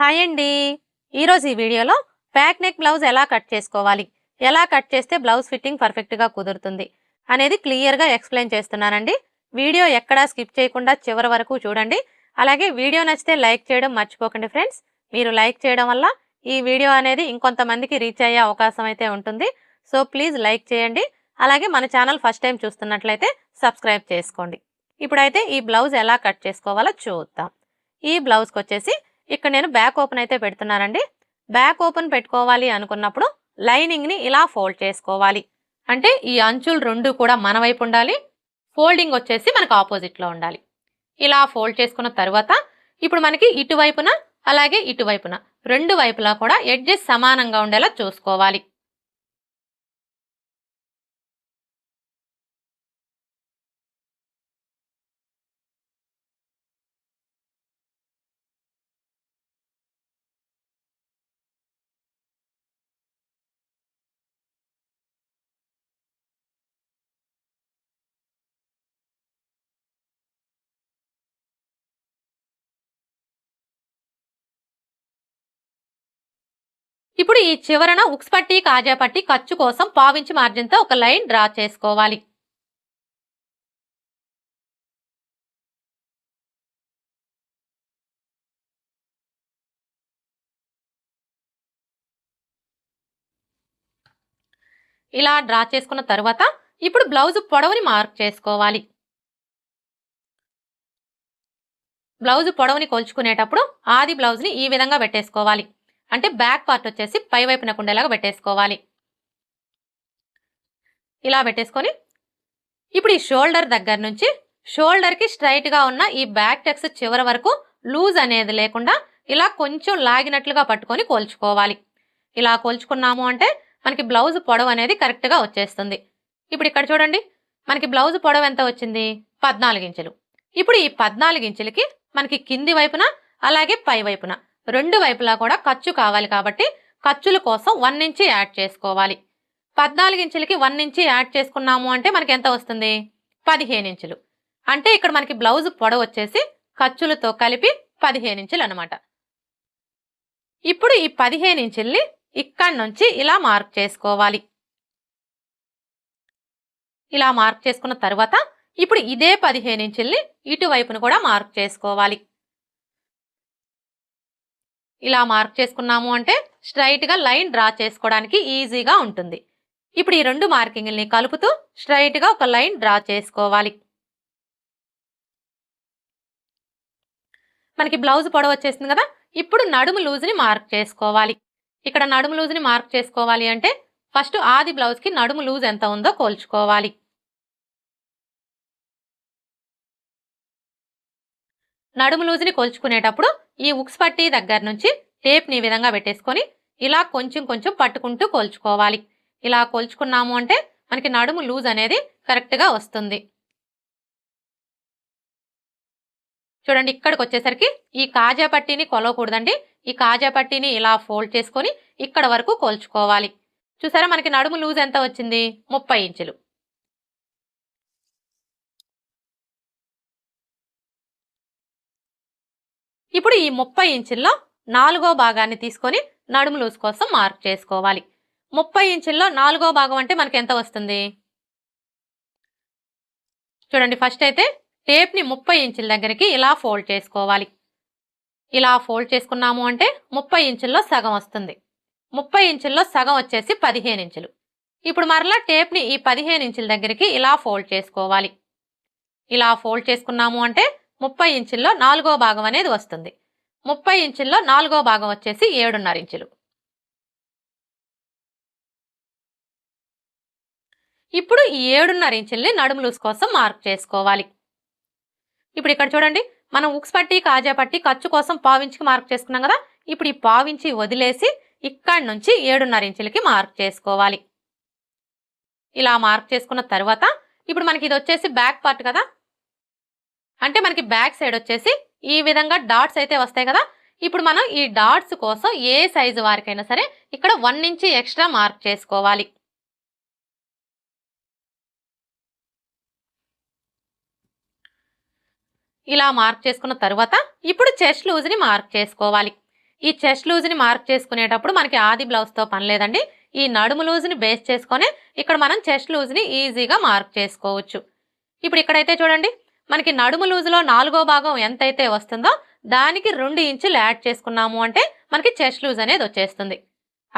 Hi అండి. ఈరోజు ఈ వీడియోలో బ్యాక్ నెక్ బ్లౌజ్ ఎలా కట్ చేసుకోవాలి, ఎలా కట్ చేస్తే బ్లౌజ్ ఫిట్టింగ్ పర్ఫెక్ట్గా కుదురుతుంది అనేది క్లియర్గా ఎక్స్ప్లెయిన్ చేస్తున్నానండి. వీడియో ఎక్కడా స్కిప్ చేయకుండా చివరి వరకు చూడండి. అలాగే వీడియో నచ్చితే లైక్ చేయడం మర్చిపోకండి ఫ్రెండ్స్. మీరు లైక్ చేయడం వల్ల ఈ వీడియో అనేది ఇంకొంతమందికి రీచ్ అయ్యే అవకాశం అయితే ఉంటుంది. సో ప్లీజ్ లైక్ చేయండి. అలాగే మన ఛానల్ ఫస్ట్ టైం చూస్తున్నట్లయితే సబ్స్క్రైబ్ చేసుకోండి. ఇప్పుడైతే ఈ బ్లౌజ్ ఎలా కట్ చేసుకోవాలో చూద్దాం. ఈ బ్లౌజ్కి వచ్చేసి ఇక్కడ నేను బ్యాక్ ఓపెన్ అయితే పెడుతున్నానండి. బ్యాక్ ఓపెన్ పెట్టుకోవాలి అనుకున్నప్పుడు లైనింగ్ని ఇలా ఫోల్డ్ చేసుకోవాలి. అంటే ఈ అంచులు రెండు కూడా మన వైపు ఉండాలి, ఫోల్డింగ్ వచ్చేసి మనకు ఆపోజిట్లో ఉండాలి. ఇలా ఫోల్డ్ చేసుకున్న తర్వాత ఇప్పుడు మనకి ఇటువైపున అలాగే ఇటువైపున రెండు వైపులా కూడా ఎడ్జెస్ సమానంగా ఉండేలా చూసుకోవాలి. ఇప్పుడు ఈ చివరన ఉక్స్ పట్టి కాజా పట్టి ఖర్చు కోసం పావించి మార్జిన్తో ఒక లైన్ డ్రా చేసుకోవాలి. ఇలా డ్రా చేసుకున్న తర్వాత ఇప్పుడు బ్లౌజ్ పొడవుని మార్క్ చేసుకోవాలి. బ్లౌజ్ పొడవుని కొలుచుకునేటప్పుడు ఆది బ్లౌజ్ని ఈ విధంగా పెట్టేసుకోవాలి. అంటే బ్యాక్ పార్ట్ వచ్చేసి పై వైపునకు ఉండేలాగా పెట్టేసుకోవాలి. ఇలా పెట్టేసుకొని ఇప్పుడు ఈ షోల్డర్ దగ్గర నుంచి షోల్డర్కి స్ట్రైట్గా ఉన్న ఈ బ్యాక్ టెక్స్ చివరి వరకు లూజ్ అనేది లేకుండా ఇలా కొంచెం లాగినట్లుగా పట్టుకొని కొలుచుకోవాలి. ఇలా కొలుచుకున్నాము అంటే మనకి బ్లౌజ్ పొడవు అనేది కరెక్ట్గా వచ్చేస్తుంది. ఇప్పుడు ఇక్కడ చూడండి, మనకి బ్లౌజ్ పొడవు ఎంత వచ్చింది? 14 ఇంచులు. ఇప్పుడు ఈ 14 ఇంచులకి మనకి కింది వైపున అలాగే పై వైపున రెండు వైపులా కూడా ఖర్చు కావాలి కాబట్టి ఖర్చుల కోసం 1 ఇంచ్ యాడ్ చేసుకోవాలి. 14 ఇంచులకి 1 ఇంచ్ యాడ్ చేసుకున్నాము అంటే మనకి ఎంత వస్తుంది? 15 ఇంచులు. అంటే ఇక్కడ మనకి బ్లౌజ్ పొడవు వచ్చేసి ఖర్చులతో కలిపి 15 ఇంచులు అనమాట. ఇప్పుడు ఈ 15 ఇంచుల్ని ఇక్కడి నుంచి ఇలా మార్క్ చేసుకోవాలి. ఇలా మార్క్ చేసుకున్న తర్వాత ఇప్పుడు ఇదే 15 ఇంచుల్ని ఇటువైపును కూడా మార్క్ చేసుకోవాలి. ఇలా మార్క్ చేసుకున్నాము అంటే స్ట్రైట్గా లైన్ డ్రా చేసుకోవడానికి ఈజీగా ఉంటుంది. ఇప్పుడు ఈ రెండు మార్కింగ్ని కలుపుతూ స్ట్రైట్గా ఒక లైన్ డ్రా చేసుకోవాలి. మనకి బ్లౌజ్ పొడవు వచ్చేసింది కదా. ఇప్పుడు నడుము లూజ్ని మార్క్ చేసుకోవాలి. ఇక్కడ నడుము లూజ్ని మార్క్ చేసుకోవాలి అంటే ఫస్ట్ ఆది బ్లౌజ్కి నడుము లూజ్ ఎంత ఉందో కోల్చుకోవాలి. నడుము లూజ్ని కొలుచుకునేటప్పుడు ఈ ఉక్స్ పట్టి దగ్గర నుంచి టేప్ని ఈ విధంగా పెట్టేసుకొని ఇలా కొంచెం కొంచెం పట్టుకుంటూ కొలుచుకోవాలి. ఇలా కొలుచుకున్నాము అంటే మనకి నడుము లూజ్ అనేది కరెక్ట్గా వస్తుంది. చూడండి, ఇక్కడికి వచ్చేసరికి ఈ కాజా పట్టీని కొలవకూడదండి. ఈ కాజా పట్టీని ఇలా ఫోల్డ్ చేసుకొని ఇక్కడ వరకు కొలుచుకోవాలి. చూసారా, మనకి నడుము లూజ్ ఎంత వచ్చింది? 30 ఇంచులు. ఇప్పుడు ఈ 30 ఇంచుల్లో 4వ భాగాన్ని తీసుకొని నడుము లూజ్ కోసం మార్క్ చేసుకోవాలి. 30 ఇంచుల్లో 4వ భాగం అంటే మనకి ఎంత వస్తుంది? చూడండి, ఫస్ట్ అయితే టేప్ని 30 ఇంచుల దగ్గరికి ఇలా ఫోల్డ్ చేసుకోవాలి. ఇలా ఫోల్డ్ చేసుకున్నాము అంటే 30 ఇంచుల్లో సగం వస్తుంది. 30 ఇంచుల్లో సగం వచ్చేసి 15 ఇంచులు. ఇప్పుడు మరలా టేప్ని ఈ 15 ఇంచుల దగ్గరికి ఇలా ఫోల్డ్ చేసుకోవాలి. ఇలా ఫోల్డ్ చేసుకున్నాము అంటే 30 ఇంచుల్లో 4వ భాగం అనేది వస్తుంది. 30 ఇంచుల్లో 4వ భాగం వచ్చేసి 7.5 ఇంచులు. ఇప్పుడు ఈ 7.5 ఇంచుల్ని నడుము లూజ్ కోసం మార్క్ చేసుకోవాలి. ఇప్పుడు ఇక్కడ చూడండి, మనం ఉక్స్ పట్టి కాజా పట్టి ఖర్చు కోసం పావించికి మార్క్ చేసుకున్నాం కదా. ఇప్పుడు ఈ పావించి వదిలేసి ఇక్కడి నుంచి 7.5 ఇంచులకి మార్క్ చేసుకోవాలి. ఇలా మార్క్ చేసుకున్న తర్వాత ఇప్పుడు మనకి ఇది వచ్చేసి బ్యాక్ పార్ట్ కదా. అంటే మనకి బ్యాక్ సైడ్ వచ్చేసి ఈ విధంగా డాట్స్ అయితే వస్తాయి కదా. ఇప్పుడు మనం ఈ డాట్స్ కోసం ఏ సైజు వారికైనా సరే ఇక్కడ 1 ఇంచ్ ఎక్స్ట్రా మార్క్ చేసుకోవాలి. ఇలా మార్క్ చేసుకున్న తర్వాత ఇప్పుడు చెస్ట్ లూజ్ని మార్క్ చేసుకోవాలి. ఈ చెస్ట్ లూజ్ని మార్క్ చేసుకునేటప్పుడు మనకి ఆది బ్లౌజ్తో పని లేదండి. ఈ నడుము లూజ్ని బేస్ చేసుకొని ఇక్కడ మనం చెస్ట్ లూజ్ని ఈజీగా మార్క్ చేసుకోవచ్చు. ఇప్పుడు ఇక్కడైతే చూడండి, మనకి నడుము లూజ్లో 4వ భాగం ఎంతైతే వస్తుందో దానికి 2 ఇంచులు యాడ్ చేసుకున్నాము అంటే మనకి చెస్ట్ లూజ్ అనేది వచ్చేస్తుంది.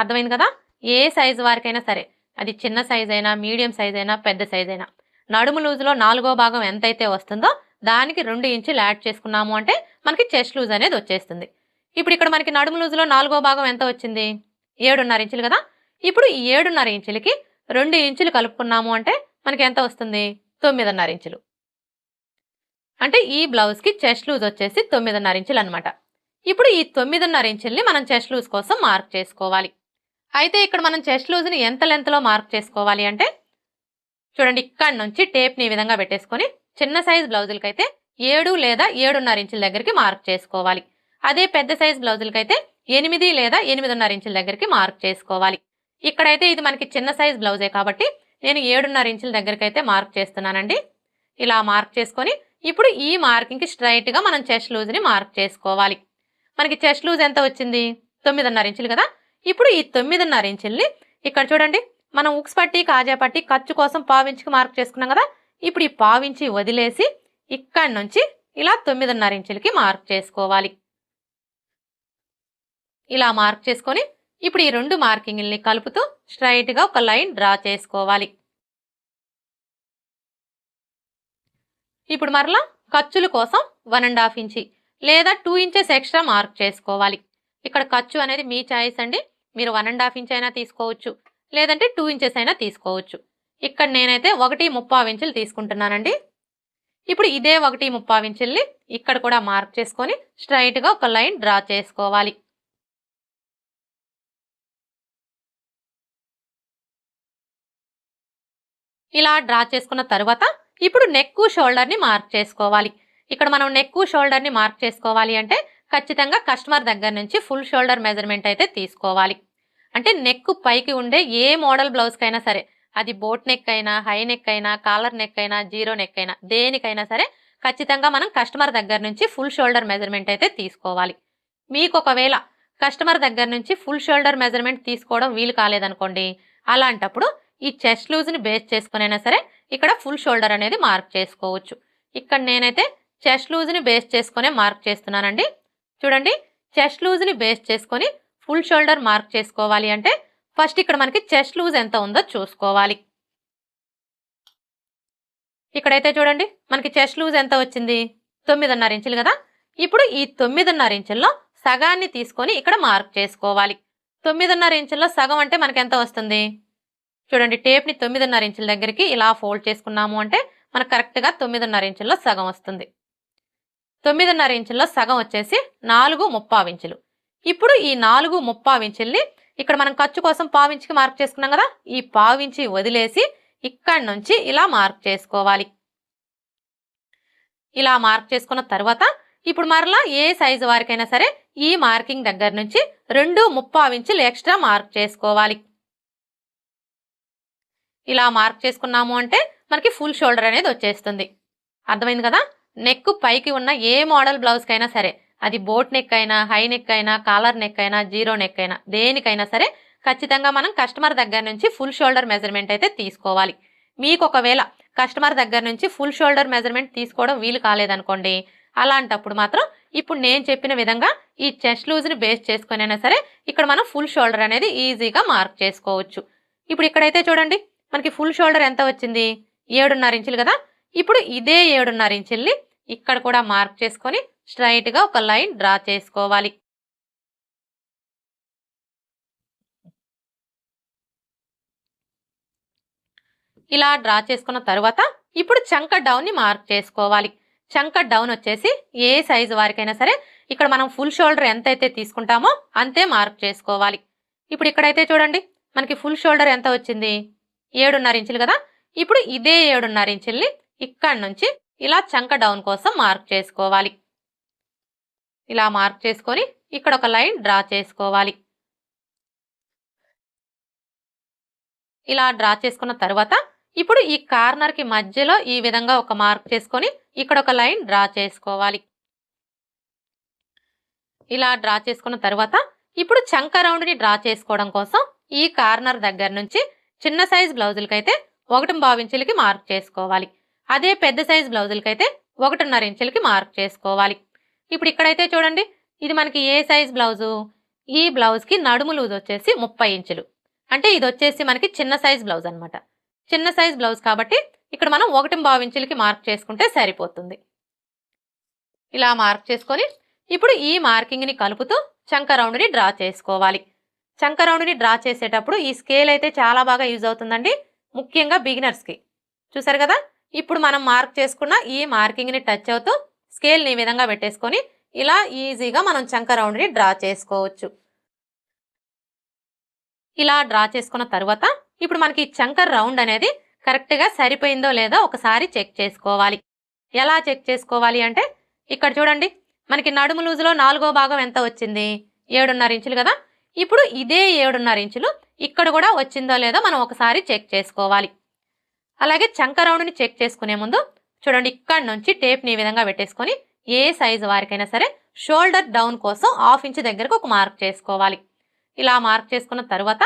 అర్థమైంది కదా? ఏ సైజు వారికైనా సరే, అది చిన్న సైజ్ అయినా, మీడియం సైజ్ అయినా, పెద్ద సైజ్ అయినా, నడుము లూజ్లో 4వ భాగం ఎంతైతే వస్తుందో దానికి 2 ఇంచులు యాడ్ చేసుకున్నాము అంటే మనకి చెస్ట్ లూజ్ అనేది వచ్చేస్తుంది. ఇప్పుడు ఇక్కడ మనకి నడుము లూజ్లో 4వ భాగం ఎంత వచ్చింది? 7.5 ఇంచులు కదా. ఇప్పుడు ఈ 7.5 ఇంచులకి 2 ఇంచులు కలుపుకున్నాము అంటే మనకి ఎంత వస్తుంది? 9.5 ఇంచులు. అంటే ఈ బ్లౌజ్కి చెస్ట్ లూజ్ వచ్చేసి 9.5 ఇంచులు అనమాట. ఇప్పుడు ఈ 9.5 ఇంచుల్ని మనం చెస్ట్ లూజ్ కోసం మార్క్ చేసుకోవాలి. అయితే ఇక్కడ మనం చెస్ట్ లూజ్ని ఎంత లెంత్లో మార్క్ చేసుకోవాలి అంటే చూడండి, ఇక్కడ నుంచి టేప్ని ఈ విధంగా పెట్టేసుకొని చిన్న సైజ్ బ్లౌజులకైతే 7 లేదా 7.5 ఇంచుల దగ్గరికి మార్క్ చేసుకోవాలి. అదే పెద్ద సైజ్ బ్లౌజులకైతే 8 లేదా 8.5 ఇంచుల దగ్గరికి మార్క్ చేసుకోవాలి. ఇక్కడైతే ఇది మనకి చిన్న సైజ్ బ్లౌజే కాబట్టి నేను 7.5 ఇంచుల దగ్గరికి అయితే మార్క్ చేస్తున్నానండి. ఇలా మార్క్ చేసుకొని ఇప్పుడు ఈ మార్కింగ్కి స్ట్రైట్గా మనం చెస్ట్ లూజ్ని మార్క్ చేసుకోవాలి. మనకి చెస్ట్ లూజ్ ఎంత వచ్చింది? 9.5 ఇంచులు కదా. ఇప్పుడు ఈ 9.5 ఇంచుల్ని ఇక్కడ చూడండి, మనం ఉక్స్ పట్టి, కాజా పట్టి, ఖర్చు కోసం పావించికి మార్క్ చేసుకున్నాం కదా. ఇప్పుడు ఈ పావించి వదిలేసి ఇక్కడ నుంచి ఇలా 9.5 ఇంచులకి మార్క్ చేసుకోవాలి. ఇలా మార్క్ చేసుకొని ఇప్పుడు ఈ 2 మార్కింగ్ని కలుపుతూ స్ట్రైట్గా ఒక లైన్ డ్రా చేసుకోవాలి. ఇప్పుడు మరలా ఖర్చుల కోసం 1.5 ఇంచి లేదా 2 ఇంచెస్ ఎక్స్ట్రా మార్క్ చేసుకోవాలి. ఇక్కడ ఖర్చు అనేది మీ చాయిస్ అండి. మీరు 1.5 ఇంచ్ అయినా తీసుకోవచ్చు, లేదంటే 2 ఇంచెస్ అయినా తీసుకోవచ్చు. ఇక్కడ నేనైతే 1.35 ఇంచులు తీసుకుంటున్నానండి. ఇప్పుడు ఇదే 1.35 ఇంచుల్ని ఇక్కడ కూడా మార్క్ చేసుకొని స్ట్రైట్గా ఒక లైన్ డ్రా చేసుకోవాలి. ఇలా డ్రా చేసుకున్న తర్వాత ఇప్పుడు నెక్ షోల్డర్ని మార్క్ చేసుకోవాలి. ఇక్కడ మనం నెక్ షోల్డర్ని మార్క్ చేసుకోవాలి అంటే ఖచ్చితంగా కస్టమర్ దగ్గర నుంచి ఫుల్ షోల్డర్ మెజర్మెంట్ అయితే తీసుకోవాలి. అంటే నెక్ పైకి ఉండే ఏ మోడల్ బ్లౌజ్కైనా సరే, అది బోట్ నెక్ అయినా, హై నెక్ అయినా, కాలర్ నెక్ అయినా, జీరో నెక్ అయినా, దేనికైనా సరే ఖచ్చితంగా మనం కస్టమర్ దగ్గర నుంచి ఫుల్ షోల్డర్ మెజర్మెంట్ అయితే తీసుకోవాలి. మీకు ఒకవేళ కస్టమర్ దగ్గర నుంచి ఫుల్ షోల్డర్ మెజర్మెంట్ తీసుకోవడం వీలు కాలేదనుకోండి, అలాంటప్పుడు ఈ చెస్ట్ లూజ్ని బేస్ చేసుకునైనా సరే ఇక్కడ ఫుల్ షోల్డర్ అనేది మార్క్ చేసుకోవచ్చు. ఇక్కడ నేనైతే చెస్ట్ లూజ్ని బేస్ చేసుకునే మార్క్ చేస్తున్నానండి. చూడండి, చెస్ట్ లూజ్ని బేస్ చేసుకొని ఫుల్ షోల్డర్ మార్క్ చేసుకోవాలి అంటే ఫస్ట్ ఇక్కడ మనకి చెస్ట్ లూజ్ ఎంత ఉందో చూసుకోవాలి. ఇక్కడైతే చూడండి, మనకి చెస్ట్ లూజ్ ఎంత వచ్చింది? 9.5 ఇంచులు కదా. ఇప్పుడు ఈ 9.5 ఇంచుల్లో సగాన్ని తీసుకొని ఇక్కడ మార్క్ చేసుకోవాలి. 9.5 ఇంచుల్లో సగం అంటే మనకి ఎంత వస్తుంది? చూడండి, టేప్ని 9.5 ఇంచుల దగ్గరికి ఇలా ఫోల్డ్ చేసుకున్నాము అంటే మనకు కరెక్ట్గా 9.5 ఇంచుల్లో సగం వస్తుంది. 9.5 ఇంచుల్లో సగం వచ్చేసి 4.35 ఇంచులు. ఇప్పుడు ఈ 4.35 ఇంచుల్ని ఇక్కడ మనం ఖర్చు కోసం పావించికి మార్క్ చేసుకున్నాం కదా, ఈ పావించి వదిలేసి ఇక్కడ నుంచి ఇలా మార్క్ చేసుకోవాలి. ఇలా మార్క్ చేసుకున్న తర్వాత ఇప్పుడు మరలా ఏ సైజు వారికైనా సరే ఈ మార్కింగ్ దగ్గర నుంచి 2.35 ఇంచులు ఎక్స్ట్రా మార్క్ చేసుకోవాలి. ఇలా మార్క్ చేసుకున్నాము అంటే మనకి ఫుల్ షోల్డర్ అనేది వచ్చేస్తుంది. అర్థమైంది కదా. నెక్ పైకి ఉన్న ఏ మోడల్ బ్లౌజ్కైనా సరే, అది బోట్ నెక్ అయినా, హై నెక్ అయినా, కాలర్ నెక్ అయినా, జీరో నెక్ అయినా, దేనికైనా సరే ఖచ్చితంగా మనం కస్టమర్ దగ్గర నుంచి ఫుల్ షోల్డర్ మెజర్మెంట్ అయితే తీసుకోవాలి. మీకు ఒకవేళ కస్టమర్ దగ్గర నుంచి ఫుల్ షోల్డర్ మెజర్మెంట్ తీసుకోవడం వీలు కాలేదనుకోండి, అలాంటప్పుడు మాత్రం ఇప్పుడు నేను చెప్పిన విధంగా ఈ చెస్ట్ లూజ్ని బేస్ చేసుకునైనా సరే ఇక్కడ మనం ఫుల్ షోల్డర్ అనేది ఈజీగా మార్క్ చేసుకోవచ్చు. ఇప్పుడు ఇక్కడైతే చూడండి, మనకి ఫుల్ షోల్డర్ ఎంత వచ్చింది? 7.5 ఇంచులు కదా. ఇప్పుడు ఇదే 7.5 ఇంచుల్ని ఇక్కడ కూడా మార్క్ చేసుకొని స్ట్రైట్గా ఒక లైన్ డ్రా చేసుకోవాలి. ఇలా డ్రా చేసుకున్న తర్వాత ఇప్పుడు చంక డౌన్ని మార్క్ చేసుకోవాలి. చంక డౌన్ వచ్చేసి ఏ సైజు వారికైనా సరే ఇక్కడ మనం ఫుల్ షోల్డర్ ఎంతైతే తీసుకుంటామో అంతే మార్క్ చేసుకోవాలి. ఇప్పుడు ఇక్కడైతే చూడండి, మనకి ఫుల్ షోల్డర్ ఎంత వచ్చింది? 7.5 ఇంచులు కదా. ఇప్పుడు ఇదే 7.5 ఇంచుల్ని ఇక్కడ నుంచి ఇలా చంక డౌన్ కోసం మార్క్ చేసుకోవాలి. ఇలా మార్క్ చేసుకొని ఇక్కడ ఒక లైన్ డ్రా చేసుకోవాలి. ఇలా డ్రా చేసుకున్న తర్వాత ఇప్పుడు ఈ కార్నర్కి మధ్యలో ఈ విధంగా ఒక మార్క్ చేసుకొని ఇక్కడ ఒక లైన్ డ్రా చేసుకోవాలి. ఇలా డ్రా చేసుకున్న తర్వాత ఇప్పుడు చంక రౌండ్ని డ్రా చేసుకోవడం కోసం ఈ కార్నర్ దగ్గర నుంచి చిన్న సైజ్ బ్లౌజులకైతే 1.5 ఇంచులకి మార్క్ చేసుకోవాలి. అదే పెద్ద సైజ్ బ్లౌజులకైతే 1.5 ఇంచులకి మార్క్ చేసుకోవాలి. ఇప్పుడు ఇక్కడైతే చూడండి, ఇది మనకి ఏ సైజ్ బ్లౌజు, ఈ బ్లౌజ్కి నడుము లూజ్ వచ్చేసి 30 ఇంచులు. అంటే ఇది వచ్చేసి మనకి చిన్న సైజ్ బ్లౌజ్ అనమాట. చిన్న సైజ్ బ్లౌజ్ కాబట్టి ఇక్కడ మనం 1.5 ఇంచులకి మార్క్ చేసుకుంటే సరిపోతుంది. ఇలా మార్క్ చేసుకొని ఇప్పుడు ఈ మార్కింగ్ని కలుపుతూ చంక రౌండ్ని డ్రా చేసుకోవాలి. చంక రౌండ్ని డ్రా చేసేటప్పుడు ఈ స్కేల్ అయితే చాలా బాగా యూజ్ అవుతుందండి, ముఖ్యంగా బిగినర్స్కి. చూసారు కదా, ఇప్పుడు మనం మార్క్ చేసుకున్న ఈ మార్కింగ్ని టచ్ అవుతూ స్కేల్ని ఈ విధంగా పెట్టేసుకొని ఇలా ఈజీగా మనం చంక రౌండ్ని డ్రా చేసుకోవచ్చు. ఇలా డ్రా చేసుకున్న తర్వాత ఇప్పుడు మనకి చంక రౌండ్ అనేది కరెక్ట్గా సరిపోయిందో లేదో ఒకసారి చెక్ చేసుకోవాలి. ఎలా చెక్ చేసుకోవాలి అంటే ఇక్కడ చూడండి, మనకి నడుము లూజులో 4వ భాగం ఎంత వచ్చింది, 7.5 ఇంచులు కదా. ఇప్పుడు ఇదే 7.5 ఇంచులు ఇక్కడ కూడా వచ్చిందో లేదో మనం ఒకసారి చెక్ చేసుకోవాలి. అలాగే చంక రౌండ్ని చెక్ చేసుకునే ముందు చూడండి, ఇక్కడ నుంచి టేప్ని ఈ విధంగా పెట్టేసుకొని ఏ సైజు వారికైనా సరే షోల్డర్ డౌన్ కోసం 1/2 ఇంచు దగ్గరకు ఒక మార్క్ చేసుకోవాలి. ఇలా మార్క్ చేసుకున్న తర్వాత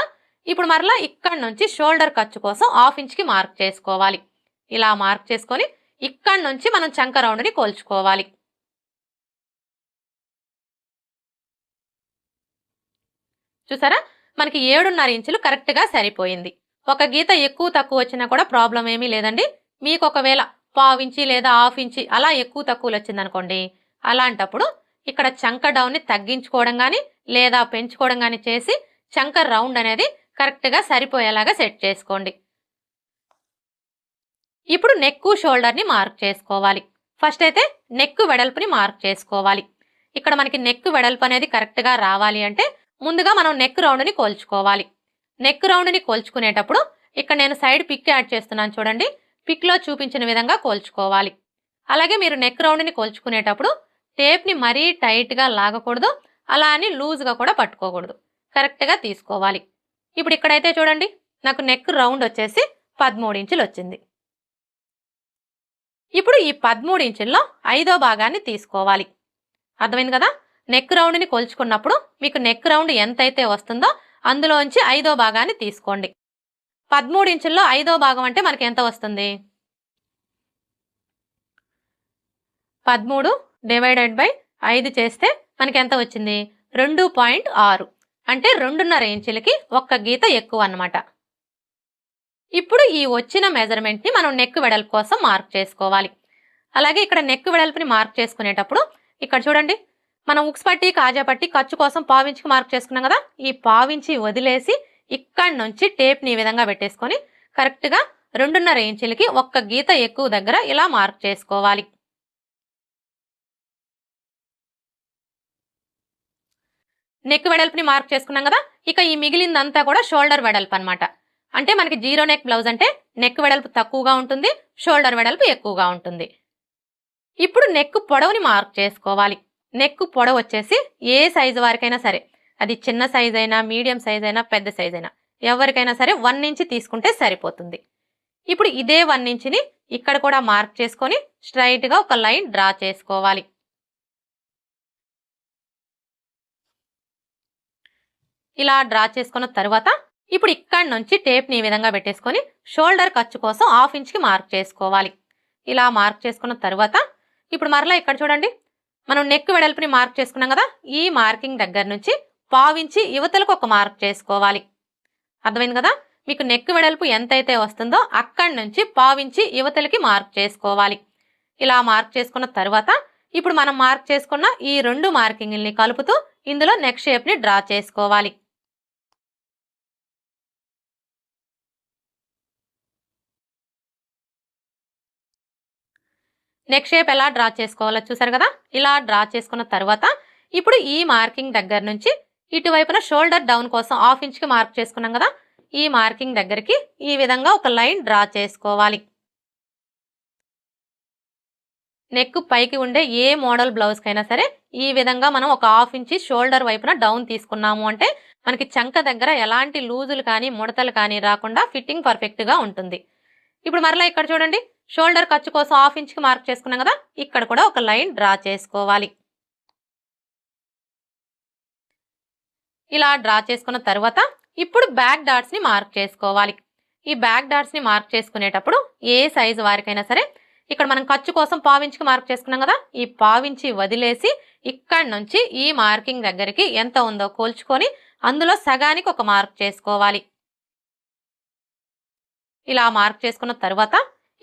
ఇప్పుడు మరలా ఇక్కడ నుంచి షోల్డర్ ఖర్చు కోసం 1/2 ఇంచుకి మార్క్ చేసుకోవాలి. ఇలా మార్క్ చేసుకొని ఇక్కడ నుంచి మనం చంక రౌండ్ని కోల్చుకోవాలి. చూసారా, మనకి 7.5 ఇంచులు కరెక్ట్గా సరిపోయింది. ఒక గీత ఎక్కువ తక్కువ వచ్చినా కూడా ప్రాబ్లం ఏమీ లేదండి. మీకు ఒకవేళ 1/4 ఇంచి లేదా 1/2 ఇంచి అలా ఎక్కువ తక్కువలు వచ్చిందనుకోండి, అలాంటప్పుడు ఇక్కడ చంక డౌన్ని తగ్గించుకోవడం కానీ లేదా పెంచుకోవడం కానీ చేసి చంక రౌండ్ అనేది కరెక్ట్గా సరిపోయేలాగా సెట్ చేసుకోండి. ఇప్పుడు నెక్ షోల్డర్ని మార్క్ చేసుకోవాలి. ఫస్ట్ అయితే నెక్ వెడల్పుని మార్క్ చేసుకోవాలి. ఇక్కడ మనకి నెక్ వెడల్పు అనేది కరెక్ట్గా రావాలి అంటే ముందుగా మనం నెక్ రౌండ్ని కోల్చుకోవాలి. నెక్ రౌండ్ని కోల్చుకునేటప్పుడు ఇక్కడ నేను సైడ్ పిక్ యాడ్ చేస్తున్నాను చూడండి, పిక్లో చూపించిన విధంగా కోల్చుకోవాలి. అలాగే మీరు నెక్ రౌండ్ని కోల్చుకునేటప్పుడు టేప్ని మరీ టైట్గా లాగకూడదు, అలా అని లూజ్గా కూడా పట్టుకోకూడదు, కరెక్ట్గా తీసుకోవాలి. ఇప్పుడు ఇక్కడైతే చూడండి, నాకు నెక్ రౌండ్ వచ్చేసి 13 ఇంచులు వచ్చింది. ఇప్పుడు ఈ 13 ఇంచుల్లో 5వ భాగాన్ని తీసుకోవాలి. అర్థమైంది కదా, నెక్ రౌండ్ని కొలుచుకున్నప్పుడు మీకు నెక్ రౌండ్ ఎంతైతే వస్తుందో అందులోంచి 5వ భాగాన్ని తీసుకోండి. 13 ఇంచుల్లో 5వ భాగం అంటే మనకి ఎంత వస్తుంది, 13 డివైడెడ్ బై 5 చేస్తే మనకి ఎంత వచ్చింది, 2.6. అంటే 2.5 ఇంచులకి ఒక్క గీత ఎక్కువ అన్నమాట. ఇప్పుడు ఈ వచ్చిన మెజర్మెంట్ని మనం నెక్ వెడల్పు కోసం మార్క్ చేసుకోవాలి. అలాగే ఇక్కడ నెక్ వెడల్పుని మార్క్ చేసుకునేటప్పుడు ఇక్కడ చూడండి, మనం ఉక్స్ పట్టి కాజా పట్టి ఖర్చు కోసం 1/4 ఇంచుకి మార్క్ చేసుకున్నాం కదా, ఈ 1/4 ఇంచి వదిలేసి ఇక్కడ నుంచి టేప్ని ఈ విధంగా పెట్టేసుకొని కరెక్ట్గా 2.5 ఇంచులకి ఒక్క గీత ఎక్కువ దగ్గర ఇలా మార్క్ చేసుకోవాలి. నెక్ వెడల్పుని మార్క్ చేసుకున్నాం కదా, ఇక ఈ మిగిలిందంతా కూడా షోల్డర్ వెడల్పు అనమాట. అంటే మనకి జీరో నెక్ బ్లౌజ్ అంటే నెక్ వెడల్పు తక్కువగా ఉంటుంది, షోల్డర్ వెడల్పు ఎక్కువగా ఉంటుంది. ఇప్పుడు నెక్ పొడవుని మార్క్ చేసుకోవాలి. నెక్ పొడవు వచ్చేసి ఏ సైజు వారికైనా సరే, అది చిన్న సైజ్ అయినా మీడియం సైజ్ అయినా పెద్ద సైజ్ అయినా ఎవరికైనా సరే 1 ఇంచ్ తీసుకుంటే సరిపోతుంది. ఇప్పుడు ఇదే 1 ఇంచ్ని ఇక్కడ కూడా మార్క్ చేసుకొని స్ట్రైట్గా ఒక లైన్ డ్రా చేసుకోవాలి. ఇలా డ్రా చేసుకున్న తర్వాత ఇప్పుడు ఇక్కడ నుంచి టేప్ని ఈ విధంగా పెట్టేసుకొని షోల్డర్ ఖర్చు కోసం 1/2 ఇంచ్కి మార్క్ చేసుకోవాలి. ఇలా మార్క్ చేసుకున్న తర్వాత ఇప్పుడు మరలా ఇక్కడ చూడండి, మనం నెక్ వెడల్పుని మార్క్ చేసుకున్నాం కదా, ఈ మార్కింగ్ దగ్గర నుంచి 1/4 ఇంచి యువతలకు ఒక మార్క్ చేసుకోవాలి. అర్థమైంది కదా, మీకు నెక్ వెడల్పు ఎంతైతే వస్తుందో అక్కడి నుంచి 1/4 ఇంచి యువతలకి మార్క్ చేసుకోవాలి. ఇలా మార్క్ చేసుకున్న తర్వాత ఇప్పుడు మనం మార్క్ చేసుకున్న ఈ 2 మార్కింగ్ని కలుపుతూ ఇందులో నెక్ షేప్ని డ్రా చేసుకోవాలి. నెక్ షేప్ ఎలా డ్రా చేసుకోవాలో చూసారు కదా, ఇలా డ్రా చేసుకున్న తర్వాత ఇప్పుడు ఈ మార్కింగ్ దగ్గర నుంచి ఇటువైపున షోల్డర్ డౌన్ కోసం 1/2 ఇంచ్కి మార్క్ చేసుకున్నాం కదా, ఈ మార్కింగ్ దగ్గరికి ఈ విధంగా ఒక లైన్ డ్రా చేసుకోవాలి. నెక్ పైకి ఉండే ఏ మోడల్ బ్లౌజ్కైనా సరే ఈ విధంగా మనం ఒక 1/2 ఇంచి షోల్డర్ వైపున డౌన్ తీసుకున్నాము అంటే మనకి చంక దగ్గర ఎలాంటి లూజులు కానీ ముడతలు కానీ రాకుండా ఫిట్టింగ్ పర్ఫెక్ట్గా ఉంటుంది. ఇప్పుడు మరలా ఇక్కడ చూడండి, షోల్డర్ ఖర్చు కోసం 1/2 ఇంచ్కి మార్క్ చేసుకున్నాం కదా, ఇక్కడ కూడా ఒక లైన్ డ్రా చేసుకోవాలి. ఇలా డ్రా చేసుకున్న తర్వాత ఇప్పుడు బ్యాక్ డాట్స్ ని మార్క్ చేసుకోవాలి. ఈ బ్యాక్ డాట్స్ ని మార్క్ చేసుకునేటప్పుడు ఏ సైజు వారికైనా సరే ఇక్కడ మనం ఖర్చు కోసం పావించికి మార్క్ చేసుకున్నాం కదా, ఈ పావించి వదిలేసి ఇక్కడ నుంచి ఈ మార్కింగ్ దగ్గరికి ఎంత ఉందో కోల్చుకొని అందులో సగానికి ఒక మార్క్ చేసుకోవాలి. ఇలా మార్క్ చేసుకున్న తర్వాత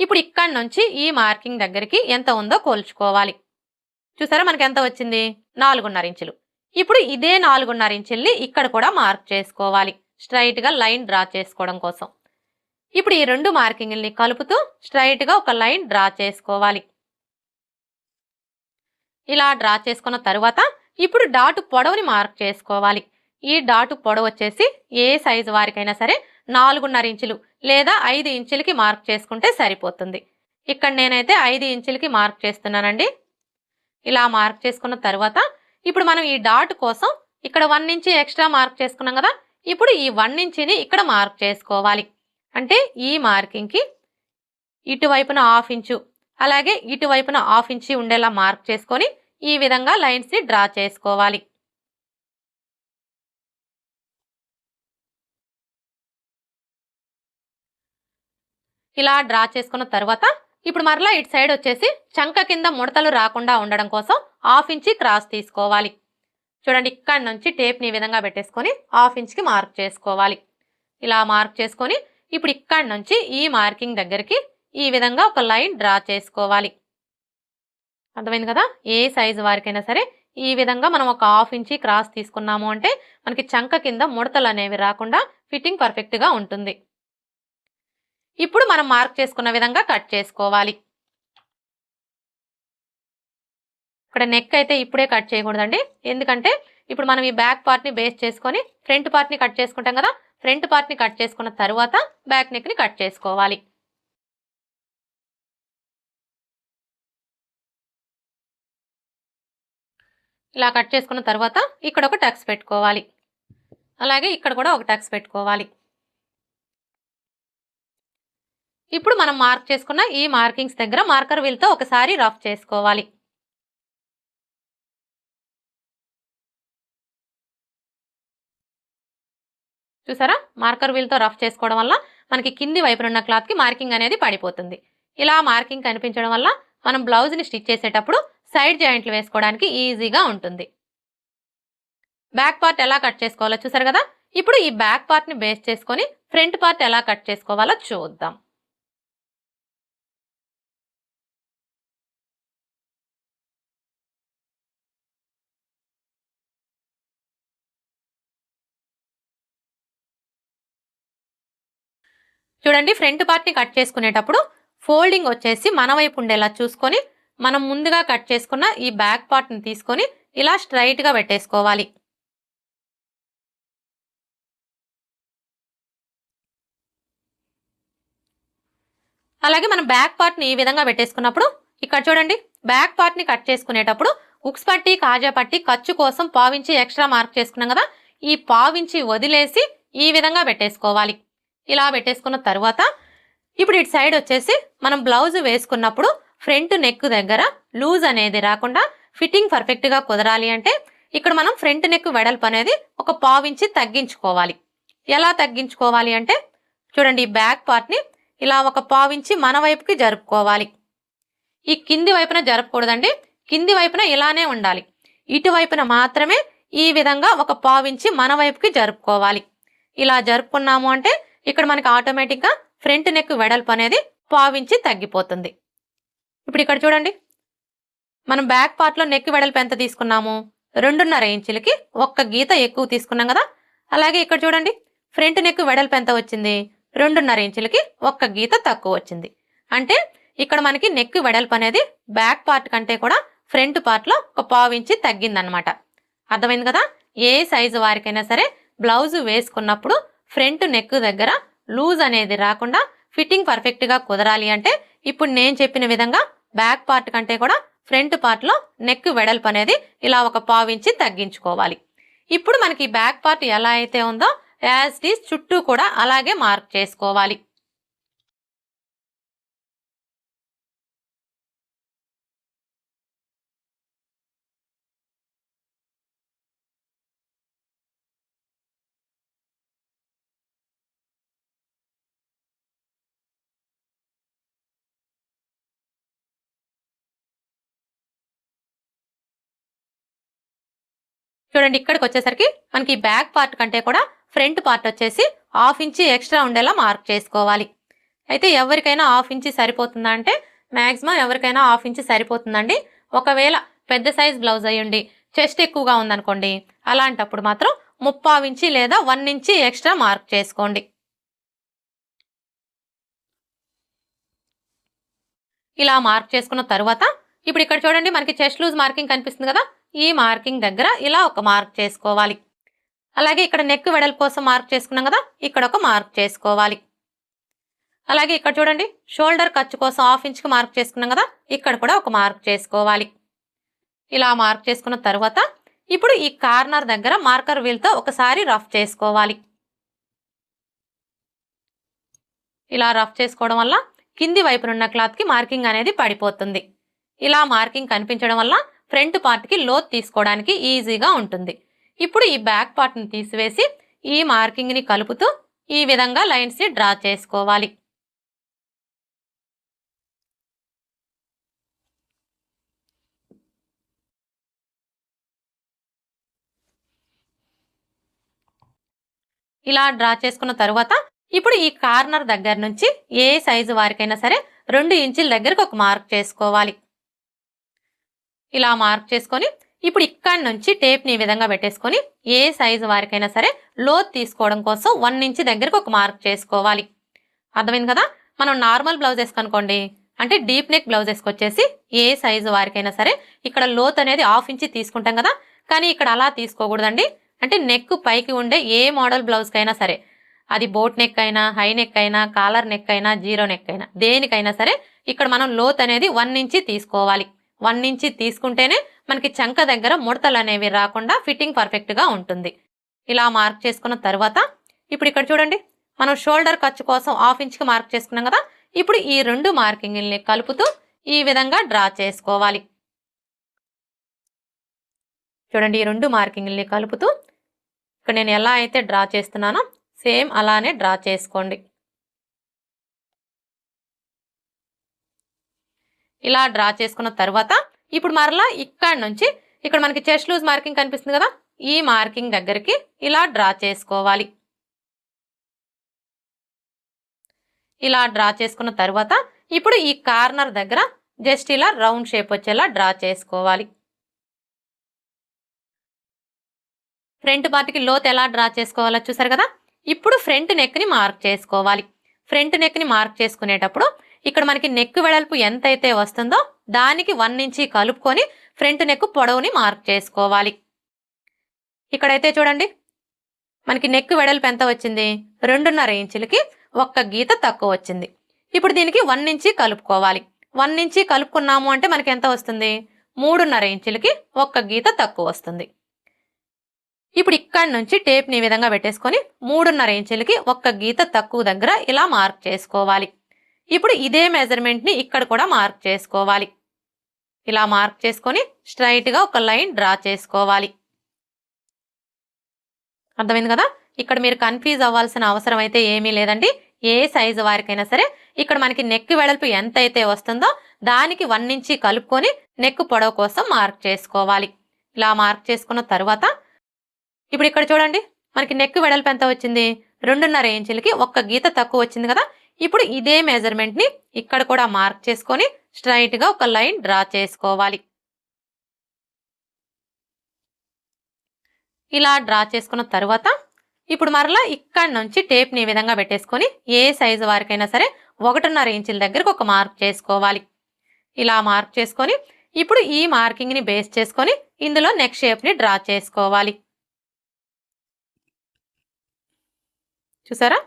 ఇప్పుడు ఇక్కడ నుంచి ఈ మార్కింగ్ దగ్గరికి ఎంత ఉందో కోల్చుకోవాలి. చూసారా మనకి ఎంత వచ్చింది? 4.5 ఇంచులు. ఇప్పుడు ఇదే 4.5 ఇంచుల్ని ఇక్కడ కూడా మార్క్ చేసుకోవాలి, స్ట్రైట్ గా లైన్ డ్రా చేసుకోవడం కోసం. ఇప్పుడు ఈ రెండు మార్కింగ్ని కలుపుతూ స్ట్రైట్ గా ఒక లైన్ డ్రా చేసుకోవాలి. ఇలా డ్రా చేసుకున్న తర్వాత ఇప్పుడు డాట్ పొడవుని మార్క్ చేసుకోవాలి. ఈ డాట్ పొడవు వచ్చేసి ఏ సైజు వారికైనా సరే 4.5 ఇంచులు లేదా 5 ఇంచులకి మార్క్ చేసుకుంటే సరిపోతుంది. ఇక్కడ నేనైతే 5 ఇంచులకి మార్క్ చేస్తున్నానండి. ఇలా మార్క్ చేసుకున్న తర్వాత ఇప్పుడు మనం ఈ డాట్ కోసం ఇక్కడ 1 ఇంచ్ ఎక్స్ట్రా మార్క్ చేసుకున్నాం కదా, ఇప్పుడు ఈ 1 ఇంచుని ఇక్కడ మార్క్ చేసుకోవాలి. అంటే ఈ మార్కింగ్ కి ఇటువైపున 1/2 ఇంచు అలాగే ఇటువైపున 1/2 ఇంచు ఉండేలా మార్క్ చేసుకొని ఈ విధంగా లైన్స్ ని డ్రా చేసుకోవాలి. ఇలా డ్రా చేసుకున్న తర్వాత ఇప్పుడు మరలా ఇటు సైడ్ వచ్చేసి చంక కింద ముడతలు రాకుండా ఉండడం కోసం 1/2 ఇంచ్ క్రాస్ తీసుకోవాలి. చూడండి ఇక్కడ నుంచి టేప్ ని ఈ విధంగా పెట్టేసుకొని 1/2 ఇంచ్ కి మార్క్ చేసుకోవాలి. ఇలా మార్క్ చేసుకొని ఇప్పుడు ఇక్కడ నుంచి ఈ మార్కింగ్ దగ్గరికి ఈ విధంగా ఒక లైన్ డ్రా చేసుకోవాలి. అర్థమైంది కదా? ఏ సైజు వారికైనా సరే ఈ విధంగా మనం ఒక 1/2 ఇంచ్ క్రాస్ తీసుకున్నాము అంటే మనకి చంక కింద ముడతలు అనేవి రాకుండా ఫిట్టింగ్ పర్ఫెక్ట్ గా ఉంటుంది. ఇప్పుడు మనం మార్క్ చేసుకున్న విధంగా కట్ చేసుకోవాలి. ఇక్కడ నెక్ అయితే ఇప్పుడే కట్ చేయకూడదండి, ఎందుకంటే ఇప్పుడు మనం ఈ బ్యాక్ పార్ట్ ని బేస్ చేసుకొని ఫ్రంట్ పార్ట్ ని కట్ చేసుకుంటాం కదా, ఫ్రంట్ పార్ట్ ని కట్ చేసుకున్న తర్వాత బ్యాక్ నెక్ ని కట్ చేసుకోవాలి. ఇలా కట్ చేసుకున్న తర్వాత ఇక్కడ ఒక టక్స్ పెట్టుకోవాలి, అలాగే ఇక్కడ కూడా ఒక టక్స్ పెట్టుకోవాలి. ఇప్పుడు మనం మార్క్ చేసుకున్న ఈ మార్కింగ్స్ దగ్గర మార్కర్ వీల్ తో ఒకసారి రఫ్ చేసుకోవాలి. చూసారా, మార్కర్ వీల్ తో రఫ్ చేసుకోవడం వల్ల మనకి కింది వైపున ఉన్న క్లాత్ కి మార్కింగ్ అనేది పడిపోతుంది. ఇలా మార్కింగ్ కనిపించడం వల్ల మనం బ్లౌజ్ ని స్టిచ్ చేసేటప్పుడు సైడ్ జాయింట్లు వేసుకోవడానికి ఈజీగా ఉంటుంది. బ్యాక్ పార్ట్ ఎలా కట్ చేసుకోవాలో చూసారు కదా, ఇప్పుడు ఈ బ్యాక్ పార్ట్ ని బేస్ చేసుకొని ఫ్రంట్ పార్ట్ ఎలా కట్ చేసుకోవాలో చూద్దాం. చూడండి, ఫ్రంట్ పార్ట్ ని కట్ చేసుకునేటప్పుడు ఫోల్డింగ్ వచ్చేసి మన వైపు ఉండేలా చూసుకొని మనం ముందుగా కట్ చేసుకున్న ఈ బ్యాక్ పార్ట్ ని తీసుకొని ఇలా స్ట్రైట్ గా పెట్టేసుకోవాలి. అలాగే మనం బ్యాక్ పార్ట్ ని ఈ విధంగా పెట్టేసుకున్నప్పుడు ఇక్కడ చూడండి, బ్యాక్ పార్ట్ ని కట్ చేసుకునేటప్పుడు ఉక్స్ పట్టి కాజా పట్టి ఖర్చు కోసం పావించి ఎక్స్ట్రా మార్క్ చేసుకున్నాం కదా, ఈ పావించి వదిలేసి ఈ విధంగా పెట్టేసుకోవాలి. ఇలా పెట్టేసుకున్న తర్వాత ఇప్పుడు ఇటు సైడ్ వచ్చేసి మనం బ్లౌజ్ వేసుకున్నప్పుడు ఫ్రంట్ నెక్ దగ్గర లూజ్ అనేది రాకుండా ఫిట్టింగ్ పర్ఫెక్ట్ గా కుదరాలి అంటే ఇక్కడ మనం ఫ్రంట్ నెక్ వెడల్పు అనేది ఒక 1/2 ఇంచ్ తగ్గించుకోవాలి. ఎలా తగ్గించుకోవాలి అంటే చూడండి, ఈ బ్యాక్ పార్ట్ ని ఇలా ఒక 1/2 ఇంచ్ మన వైపుకి జరుపుకోవాలి. ఈ కింది వైపున జరపకూడదండి, కింది వైపున ఇలానే ఉండాలి. ఇటువైపున మాత్రమే ఈ విధంగా ఒక 1/2 ఇంచ్ మన వైపుకి జరుపుకోవాలి. ఇలా జరుపుకున్నాము అంటే ఇక్కడ మనకి ఆటోమేటిక్ గా ఫ్రంట్ నెక్ వెడల్పు అనేది 1/2 ఇంచ్ తగ్గిపోతుంది. ఇప్పుడు ఇక్కడ చూడండి, మనం బ్యాక్ పార్ట్ లో నెక్ వెడల్పు ఎంత తీసుకున్నాము? 2.5 ఇంచులకి ఒక్క గీత ఎక్కువ తీసుకున్నాం కదా. అలాగే ఇక్కడ చూడండి, ఫ్రంట్ నెక్ వెడల్పు ఎంత వచ్చింది? 2.5 ఇంచులకి ఒక్క గీత తక్కువ వచ్చింది. అంటే ఇక్కడ మనకి నెక్ వెడల్పు అనేది బ్యాక్ పార్ట్ కంటే కూడా ఫ్రంట్ పార్ట్ లో ఒక 1/2 ఇంచ్ తగ్గిందనమాట. అర్థమైంది కదా? ఏ సైజు వారికైనా సరే బ్లౌజ్ వేసుకున్నప్పుడు ఫ్రంట్ నెక్ దగ్గర లూజ్ అనేది రాకుండా ఫిట్టింగ్ పర్ఫెక్ట్ గా కుదరాలి అంటే ఇప్పుడు నేను చెప్పిన విధంగా బ్యాక్ పార్ట్ కంటే కూడా ఫ్రంట్ పార్ట్ లో నెక్ వెడల్పు అనేది ఇలా ఒక 1/2 ఇంచ్ తగ్గించుకోవాలి. ఇప్పుడు మనకి బ్యాక్ పార్ట్ ఎలా అయితే ఉందో యాజ్ ఇట్ ఈస్ చుట్టూ కూడా అలాగే మార్క్ చేసుకోవాలి. చూడండి ఇక్కడికి వచ్చేసరికి మనకి బ్యాక్ పార్ట్ కంటే కూడా ఫ్రంట్ పార్ట్ వచ్చేసి 1/2 ఇంచ్ ఎక్స్ట్రా ఉండేలా మార్క్ చేసుకోవాలి. అయితే ఎవరికైనా 1/2 ఇంచ్ సరిపోతుందా అంటే మాక్సిమం ఎవరికైనా 1/2 ఇంచ్ సరిపోతుందండి. ఒకవేళ పెద్ద సైజ్ బ్లౌజ్ అయ్యుండి చెస్ట్ ఎక్కువగా ఉందనుకోండి, అలాంటప్పుడు మాత్రం 3/4 ఇంచ్ లేదా 1 ఇంచ్ ఎక్స్ట్రా మార్క్ చేసుకోండి. ఇలా మార్క్ చేసుకున్న తర్వాత ఇప్పుడు ఇక్కడ చూడండి మనకి చెస్ట్ లూజ్ మార్కింగ్ కనిపిస్తుంది కదా, ఈ మార్కింగ్ దగ్గర ఇలా ఒక మార్క్ చేసుకోవాలి. అలాగే ఇక్కడ నెక్ వెడల్పు కోసం మార్క్ చేసుకున్నాం కదా, ఇక్కడ ఒక మార్క్ చేసుకోవాలి. అలాగే ఇక్కడ చూడండి షోల్డర్ ఖర్చు కోసం 1/2 ఇంచ్కి మార్క్ చేసుకున్నాం కదా, ఇక్కడ కూడా ఒక మార్క్ చేసుకోవాలి. ఇలా మార్క్ చేసుకున్న తర్వాత ఇప్పుడు ఈ కార్నర్ దగ్గర మార్కర్ వీల్తో ఒకసారి రఫ్ చేసుకోవాలి. ఇలా రఫ్ చేసుకోవడం వల్ల కింది వైపునున్న క్లాత్కి మార్కింగ్ అనేది పడిపోతుంది. ఇలా మార్కింగ్ కనిపించడం వల్ల ఫ్రంట్ పార్ట్కి లోత్ తీసుకోవడానికి ఈజీగా ఉంటుంది. ఇప్పుడు ఈ బ్యాక్ పార్ట్ని తీసివేసి ఈ మార్కింగ్ని కలుపుతూ ఈ విధంగా లైన్స్ని డ్రా చేసుకోవాలి. ఇలా డ్రా చేసుకున్న తర్వాత ఇప్పుడు ఈ కార్నర్ దగ్గర నుంచి ఏ సైజు వారికైనా సరే 2 ఇంచుల దగ్గరకు ఒక మార్క్ చేసుకోవాలి. ఇలా మార్క్ చేసుకొని ఇప్పుడు ఇక్కడి నుంచి టేప్ని ఈ విధంగా పెట్టేసుకొని ఏ సైజు వారికైనా సరే లోత్ తీసుకోవడం కోసం 1 ఇంచ్ దగ్గరకు ఒక మార్క్ చేసుకోవాలి. అర్థమైంది కదా? మనం నార్మల్ బ్లౌజెస్ కనుకోండి, అంటే డీప్ నెక్ బ్లౌజెస్కి వచ్చేసి ఏ సైజు వారికైనా సరే ఇక్కడ లోత్ అనేది 1/2 ఇంచ్ తీసుకుంటాం కదా, కానీ ఇక్కడ అలా తీసుకోకూడదండి. అంటే నెక్ పైకి ఉండే ఏ మోడల్ బ్లౌజ్కైనా సరే, అది బోట్ నెక్ అయినా, హై నెక్ అయినా, కాలర్ నెక్ అయినా, జీరో నెక్ అయినా, దేనికైనా సరే ఇక్కడ మనం లోత్ అనేది 1 ఇంచ్ తీసుకోవాలి. 1 ఇంచ్ తీసుకుంటేనే మనకి చంక దగ్గర ముడతలు అనేవి రాకుండా ఫిట్టింగ్ పర్ఫెక్ట్గా ఉంటుంది. ఇలా మార్క్ చేసుకున్న తర్వాత ఇప్పుడు ఇక్కడ చూడండి మనం షోల్డర్ ఖర్చు కోసం 1/2 ఇంచ్కి మార్క్ చేసుకున్నాం కదా, ఇప్పుడు ఈ 2 మార్కింగ్ని కలుపుతూ ఈ విధంగా డ్రా చేసుకోవాలి. చూడండి ఈ 2 మార్కింగ్ని కలుపుతూ ఇక్కడ నేను ఎలా అయితే డ్రా చేస్తున్నానో సేమ్ అలానే డ్రా చేసుకోండి. ఇలా డ్రా చేసుకున్న తర్వాత ఇప్పుడు మరలా ఇక్కడ నుంచి ఇక్కడ మనకి చెస్ట్ లూజ్ మార్కింగ్ కనిపిస్తుంది కదా, ఈ మార్కింగ్ దగ్గరికి ఇలా డ్రా చేసుకోవాలి. ఇలా డ్రా చేసుకున్న తర్వాత ఇప్పుడు ఈ కార్నర్ దగ్గర జస్ట్ ఇలా రౌండ్ షేప్ వచ్చేలా డ్రా చేసుకోవాలి. ఫ్రంట్ పార్ట్కి లోత్ ఎలా డ్రా చేసుకోవాలో చూసారు కదా. ఇప్పుడు ఫ్రంట్ నెక్ని మార్క్ చేసుకోవాలి. ఫ్రంట్ నెక్ని మార్క్ చేసుకునేటప్పుడు ఇక్కడ మనకి నెక్ వెడల్పు ఎంతైతే వస్తుందో దానికి 1 ఇంచ్ కలుపుకొని ఫ్రంట్ నెక్ పొడవుని మార్క్ చేసుకోవాలి. ఇక్కడైతే చూడండి మనకి నెక్ వెడల్పు ఎంత వచ్చింది, 2.5 ఇంచులకి 1 గీత తక్కువ వచ్చింది. ఇప్పుడు దీనికి 1 ఇంచ్ కలుపుకోవాలి. 1 ఇంచ్ కలుపుకున్నాము అంటే మనకి ఎంత వస్తుంది, 3.5 ఇంచులకి 1 గీత తక్కువ వస్తుంది. ఇప్పుడు ఇక్కడ నుంచి టేప్ని ఈ విధంగా పెట్టేసుకొని 3.5 ఇంచులకి 1 గీత తక్కువ దగ్గర ఇలా మార్క్ చేసుకోవాలి. ఇప్పుడు ఇదే మెజర్మెంట్ని ఇక్కడ కూడా మార్క్ చేసుకోవాలి. ఇలా మార్క్ చేసుకొని స్ట్రైట్గా ఒక లైన్ డ్రా చేసుకోవాలి. అర్థమైంది కదా? ఇక్కడ మీరు కన్ఫ్యూజ్ అవ్వాల్సిన అవసరం అయితే ఏమీ లేదండి. ఏ సైజు వారికైనా సరే ఇక్కడ మనకి నెక్ వెడల్పు ఎంతైతే వస్తుందో దానికి 1 ఇంచ్ కలుపుకొని నెక్ పొడవు కోసం మార్క్ చేసుకోవాలి. ఇలా మార్క్ చేసుకున్న తర్వాత ఇప్పుడు ఇక్కడ చూడండి మనకి నెక్ వెడల్పు ఎంత వచ్చింది, 2.5 ఇంచులకి 1 గీత తక్కువ వచ్చింది కదా. ఇప్పుడు ఇదే మెజర్మెంట్ని ఇక్కడ కూడా మార్క్ చేసుకొని స్ట్రైట్గా ఒక లైన్ డ్రా చేసుకోవాలి. ఇలా డ్రా చేసుకున్న తర్వాత ఇప్పుడు మరలా ఇక్కడ నుంచి టేప్ని ఈ విధంగా పెట్టేసుకొని ఏ సైజు వారికైనా సరే 1.5 ఇంచుల దగ్గరకు ఒక మార్క్ చేసుకోవాలి. ఇలా మార్క్ చేసుకొని ఇప్పుడు ఈ మార్కింగ్ని బేస్ చేసుకొని ఇందులో నెక్ షేప్ని డ్రా చేసుకోవాలి. చూసారా?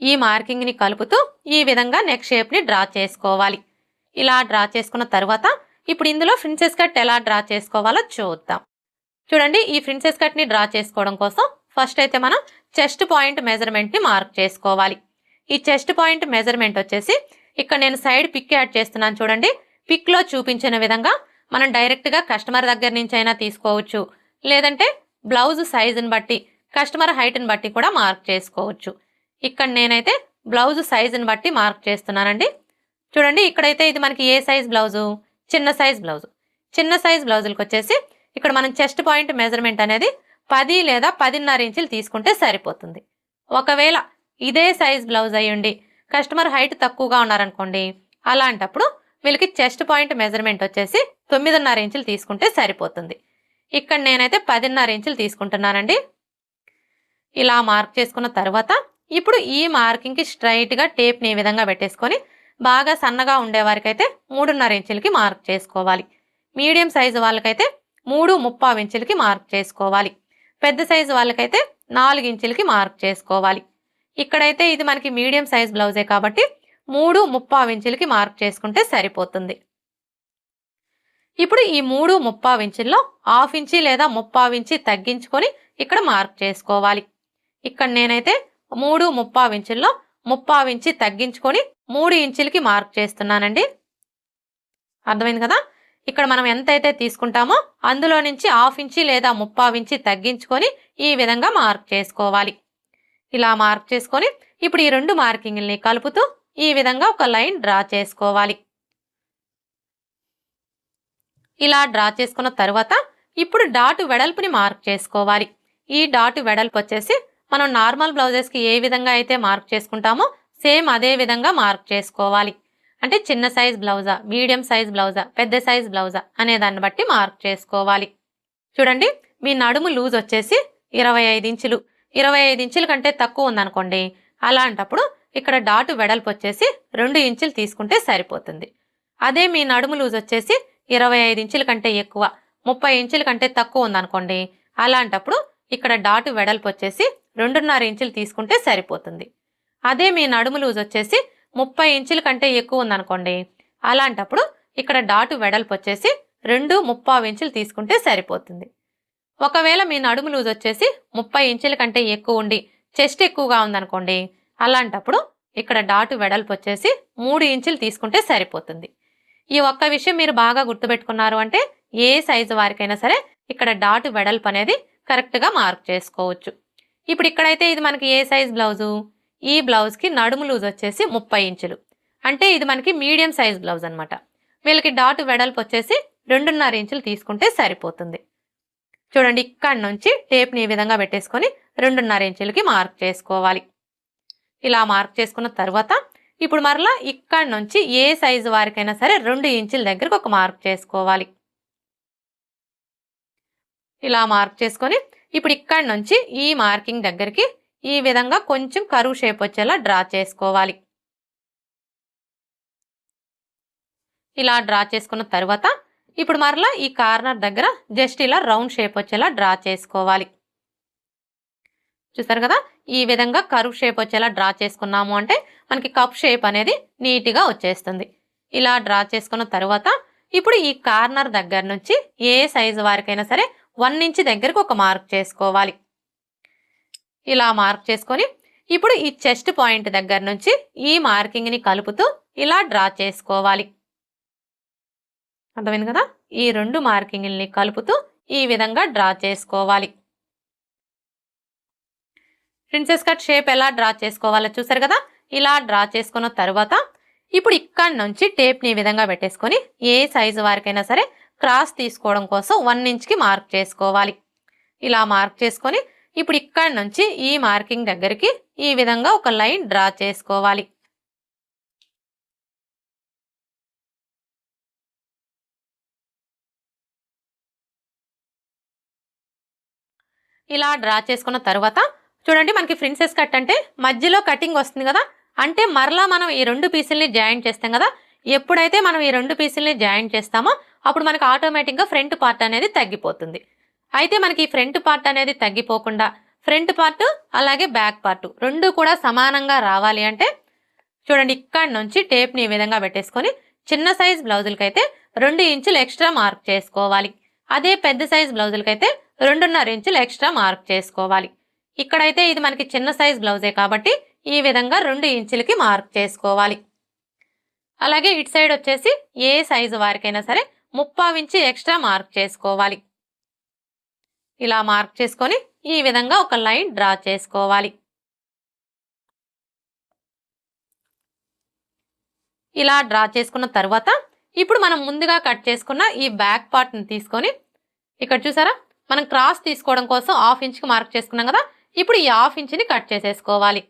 ఈ మార్కింగ్ని కలుపుతూ ఈ విధంగా నెక్ షేప్ని డ్రా చేసుకోవాలి. ఇలా డ్రా చేసుకున్న తర్వాత ఇప్పుడు ఇందులో ప్రిన్సెస్ కట్ ఎలా డ్రా చేసుకోవాలో చూద్దాం. చూడండి ఈ ప్రిన్సెస్ కట్ని డ్రా చేసుకోవడం కోసం ఫస్ట్ అయితే మనం చెస్ట్ పాయింట్ మెజర్మెంట్ని మార్క్ చేసుకోవాలి. ఈ చెస్ట్ పాయింట్ మెజర్మెంట్ వచ్చేసి ఇక్కడ నేను సైడ్ పిక్ యాడ్ చేస్తున్నాను చూడండి. పిక్లో చూపించిన విధంగా మనం డైరెక్ట్గా కస్టమర్ దగ్గర నుంచి అయినా తీసుకోవచ్చు, లేదంటే బ్లౌజ్ సైజుని బట్టి కస్టమర్ హైట్ని బట్టి కూడా మార్క్ చేసుకోవచ్చు. ఇక్కడ నేనైతే బ్లౌజ్ సైజుని బట్టి మార్క్ చేస్తున్నానండి. చూడండి ఇక్కడైతే ఇది మనకి ఏ సైజ్ బ్లౌజు, చిన్న సైజ్ బ్లౌజు. చిన్న సైజ్ బ్లౌజులకు వచ్చేసి ఇక్కడ మనం చెస్ట్ పాయింట్ మెజర్మెంట్ అనేది 10 లేదా 10.5 ఇంచులు తీసుకుంటే సరిపోతుంది. ఒకవేళ ఇదే సైజ్ బ్లౌజ్ అయ్యుండి కస్టమర్ హైట్ తక్కువగా ఉన్నారనుకోండి, అలాంటప్పుడు వీళ్ళకి చెస్ట్ పాయింట్ మెజర్మెంట్ వచ్చేసి 9.5 ఇంచులు తీసుకుంటే సరిపోతుంది. ఇక్కడ నేనైతే 10.5 ఇంచులు తీసుకుంటున్నానండి. ఇలా మార్క్ చేసుకున్న తర్వాత ఇప్పుడు ఈ మార్కింగ్కి స్ట్రైట్గా టేప్ని ఈ విధంగా పెట్టేసుకొని బాగా సన్నగా ఉండేవారికైతే 3.5 ఇంచులకి మార్క్ చేసుకోవాలి. మీడియం సైజు వాళ్ళకైతే 3.75 ఇంచులకి మార్క్ చేసుకోవాలి. పెద్ద సైజు వాళ్ళకైతే 4 ఇంచులకి మార్క్ చేసుకోవాలి. ఇక్కడైతే ఇది మనకి మీడియం సైజ్ బ్లౌజే కాబట్టి 3.75 ఇంచులకి మార్క్ చేసుకుంటే సరిపోతుంది. ఇప్పుడు ఈ 3.75 ఇంచుల్లో 1/2 ఇంచి లేదా 3.5 ఇంచి తగ్గించుకొని ఇక్కడ మార్క్ చేసుకోవాలి. ఇక్కడ నేనైతే 3.75 ఇంచుల్లో 3.5 ఇంచి తగ్గించుకొని 3 ఇంచులకి మార్క్ చేస్తున్నానండి. అర్థమైంది కదా? ఇక్కడ మనం ఎంతైతే తీసుకుంటామో అందులో నుంచి 1/2 ఇంచి లేదా 3.5 ఇంచి తగ్గించుకొని ఈ విధంగా మార్క్ చేసుకోవాలి. ఇలా మార్క్ చేసుకొని ఇప్పుడు ఈ రెండు మార్కింగ్ని కలుపుతూ ఈ విధంగా ఒక లైన్ డ్రా చేసుకోవాలి. ఇలా డ్రా చేసుకున్న తర్వాత ఇప్పుడు డాటు వెడల్పుని మార్క్ చేసుకోవాలి. ఈ డాటు వెడల్పు వచ్చేసి మనం నార్మల్ బ్లౌజెస్కి ఏ విధంగా అయితే మార్క్ చేసుకుంటామో సేమ్ అదే విధంగా మార్క్ చేసుకోవాలి. అంటే చిన్న సైజ్ బ్లౌజా, మీడియం సైజ్ బ్లౌజా, పెద్ద సైజ్ బ్లౌజా అనే దాన్ని బట్టి మార్క్ చేసుకోవాలి. చూడండి, మీ నడుము లూజ్ వచ్చేసి 25 ఇంచులు, 25 ఇంచుల కంటే తక్కువ ఉందనుకోండి, అలాంటప్పుడు ఇక్కడ డాటు వెడల్పు వచ్చేసి 2 ఇంచులు తీసుకుంటే సరిపోతుంది. అదే మీ నడుము లూజ్ వచ్చేసి 25 ఇంచుల కంటే ఎక్కువ, 30 ఇంచుల కంటే తక్కువ ఉందనుకోండి, అలాంటప్పుడు ఇక్కడ డాటు వెడల్పు వచ్చేసి 2.5 ఇంచులు తీసుకుంటే సరిపోతుంది. అదే మీ నడుము లూజ్ వచ్చేసి 30 ఇంచుల కంటే ఎక్కువ ఉందనుకోండి, అలాంటప్పుడు ఇక్కడ డాటు వెడల్పు వచ్చేసి 2.75 ఇంచులు తీసుకుంటే సరిపోతుంది. ఒకవేళ మీ నడుము లూజ్ వచ్చేసి 30 ఇంచుల కంటే ఎక్కువ ఉండి చెస్ట్ ఎక్కువగా ఉందనుకోండి, అలాంటప్పుడు ఇక్కడ డాటు వెడల్పు వచ్చేసి 3 ఇంచులు తీసుకుంటే సరిపోతుంది. ఈ ఒక్క విషయం మీరు బాగా గుర్తుపెట్టుకున్నారు అంటే ఏ సైజు వారికైనా సరే ఇక్కడ డాటు వెడల్పు అనేది కరెక్ట్గా మార్క్ చేసుకోవచ్చు. ఇప్పుడు ఇక్కడైతే ఇది మనకి ఏ సైజ్ బ్లౌజు, ఈ బ్లౌజ్కి నడుము లూజ్ వచ్చేసి 30 ఇంచులు, అంటే ఇది మనకి మీడియం సైజ్ బ్లౌజ్ అనమాట. వీళ్ళకి డాటు వెడల్పు వచ్చేసి 2.5 ఇంచులు తీసుకుంటే సరిపోతుంది. చూడండి, ఇక్కడ నుంచి టేప్ని ఈ విధంగా పెట్టేసుకొని 2.5 ఇంచులకి మార్క్ చేసుకోవాలి. ఇలా మార్క్ చేసుకున్న తర్వాత ఇప్పుడు మరలా ఇక్కడ నుంచి ఏ సైజు వారికైనా సరే 2 ఇంచుల దగ్గరకు ఒక మార్క్ చేసుకోవాలి. ఇలా మార్క్ చేసుకొని ఇప్పుడు ఇక్కడ నుంచి ఈ మార్కింగ్ దగ్గరికి ఈ విధంగా కొంచెం కరువు షేప్ వచ్చేలా డ్రా చేసుకోవాలి. ఇలా డ్రా చేసుకున్న తర్వాత ఇప్పుడు మరలా ఈ కార్నర్ దగ్గర జస్ట్ ఇలా రౌండ్ షేప్ వచ్చేలా డ్రా చేసుకోవాలి. చూసారు కదా, ఈ విధంగా కర్వ్ షేప్ వచ్చేలా డ్రా చేసుకున్నాము అంటే మనకి కప్ షేప్ అనేది నీట్గా వచ్చేస్తుంది. ఇలా డ్రా చేసుకున్న తర్వాత ఇప్పుడు ఈ కార్నర్ దగ్గర నుంచి ఏ సైజు వారికైనా సరే 1 ఇంచ్ దగ్గరకు ఒక మార్క్ చేసుకోవాలి. ఇలా మార్క్ చేసుకొని ఇప్పుడు ఈ చెస్ట్ పాయింట్ దగ్గర నుంచి ఈ మార్కింగ్ని కలుపుతూ ఇలా డ్రా చేసుకోవాలి. అర్థమైంది కదా? ఈ రెండు మార్కింగ్ని కలుపుతూ ఈ విధంగా డ్రా చేసుకోవాలి. ప్రిన్సెస్ కట్ షేప్ ఎలా డ్రా చేసుకోవాలో చూసారు కదా. ఇలా డ్రా చేసుకున్న తర్వాత ఇప్పుడు ఇక్కడ నుంచి టేప్ని ఈ విధంగా పెట్టేసుకొని ఏ సైజు వారికైనా సరే క్రాస్ తీసుకోవడం కోసం 1 ఇంచ్కి మార్క్ చేసుకోవాలి. ఇలా మార్క్ చేసుకొని ఇప్పుడు ఇక్కడ నుంచి ఈ మార్కింగ్ దగ్గరికి ఈ విధంగా ఒక లైన్ డ్రా చేసుకోవాలి. ఇలా డ్రా చేసుకున్న తర్వాత చూడండి, మనకి ప్రిన్సెస్ కట్ అంటే మధ్యలో కటింగ్ వస్తుంది కదా, అంటే మరలా మనం ఈ 2 పీసుల్ని జాయింట్ చేస్తాం కదా. ఎప్పుడైతే మనం ఈ 2 పీసుల్ని జాయింట్ చేస్తామో అప్పుడు మనకి ఆటోమేటిక్గా ఫ్రంట్ పార్ట్ అనేది తగ్గిపోతుంది. అయితే మనకి ఈ ఫ్రంట్ పార్ట్ అనేది తగ్గిపోకుండా ఫ్రంట్ పార్ట్ అలాగే బ్యాక్ పార్ట్ రెండు కూడా సమానంగా రావాలి అంటే చూడండి, ఇక్కడ నుంచి టేప్ని ఈ విధంగా పెట్టేసుకొని చిన్న సైజ్ బ్లౌజులకైతే 2 ఇంచులు ఎక్స్ట్రా మార్క్ చేసుకోవాలి. అదే పెద్ద సైజ్ బ్లౌజులకైతే 2.5 ఇంచులు ఎక్స్ట్రా మార్క్ చేసుకోవాలి. ఇక్కడైతే ఇది మనకి చిన్న సైజ్ బ్లౌజే కాబట్టి ఈ విధంగా 2 ఇంచులకి మార్క్ చేసుకోవాలి. అలాగే ఇటు సైడ్ వచ్చేసి ఏ సైజు వారికైనా సరే 3/4 ఇంచు ఎక్స్ట్రా మార్క్ చేసుకోవాలి. ఇలా మార్క్ చేసుకొని ఈ విధంగా ఒక లైన్ డ్రా చేసుకోవాలి. ఇలా డ్రా చేసుకున్న తర్వాత ఇప్పుడు మనం ముందుగా కట్ చేసుకున్న ఈ బ్యాక్ పార్ట్ని తీసుకొని ఇక్కడ చూసారా, మనం క్రాస్ తీసుకోవడం కోసం 1/2 ఇంచ్కి మార్క్ చేసుకున్నాం కదా. ఇప్పుడు ఈ 1/2 ఇంచ్ని కట్ చేసేసుకోవాలి.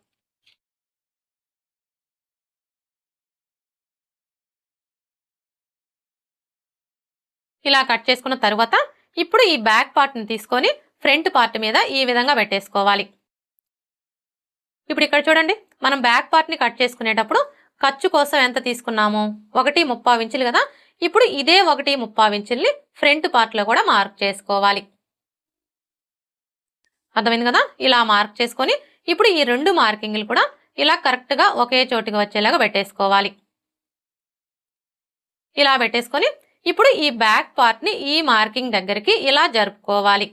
ఇలా కట్ చేసుకున్న తర్వాత ఇప్పుడు ఈ బ్యాక్ పార్ట్ని తీసుకొని ఫ్రంట్ పార్ట్ మీద ఈ విధంగా పెట్టేసుకోవాలి. ఇప్పుడు ఇక్కడ చూడండి, మనం బ్యాక్ పార్ట్ని కట్ చేసుకునేటప్పుడు ఖర్చు కోసం ఎంత తీసుకున్నాము, 1.35 ఇంచులు కదా. ఇప్పుడు ఇదే 1.35 ఇంచుల్ని ఫ్రంట్ పార్ట్లో కూడా మార్క్ చేసుకోవాలి. అర్థమైంది కదా. ఇలా మార్క్ చేసుకొని ఇప్పుడు ఈ 2 మార్కింగ్లు కూడా ఇలా కరెక్ట్గా ఒకే చోటుకి వచ్చేలాగా పెట్టేసుకోవాలి. ఇలా పెట్టేసుకొని ఇప్పుడు ఈ బ్యాక్ పార్ట్ని ఈ మార్కింగ్ దగ్గరికి ఇలా జరుపుకోవాలి.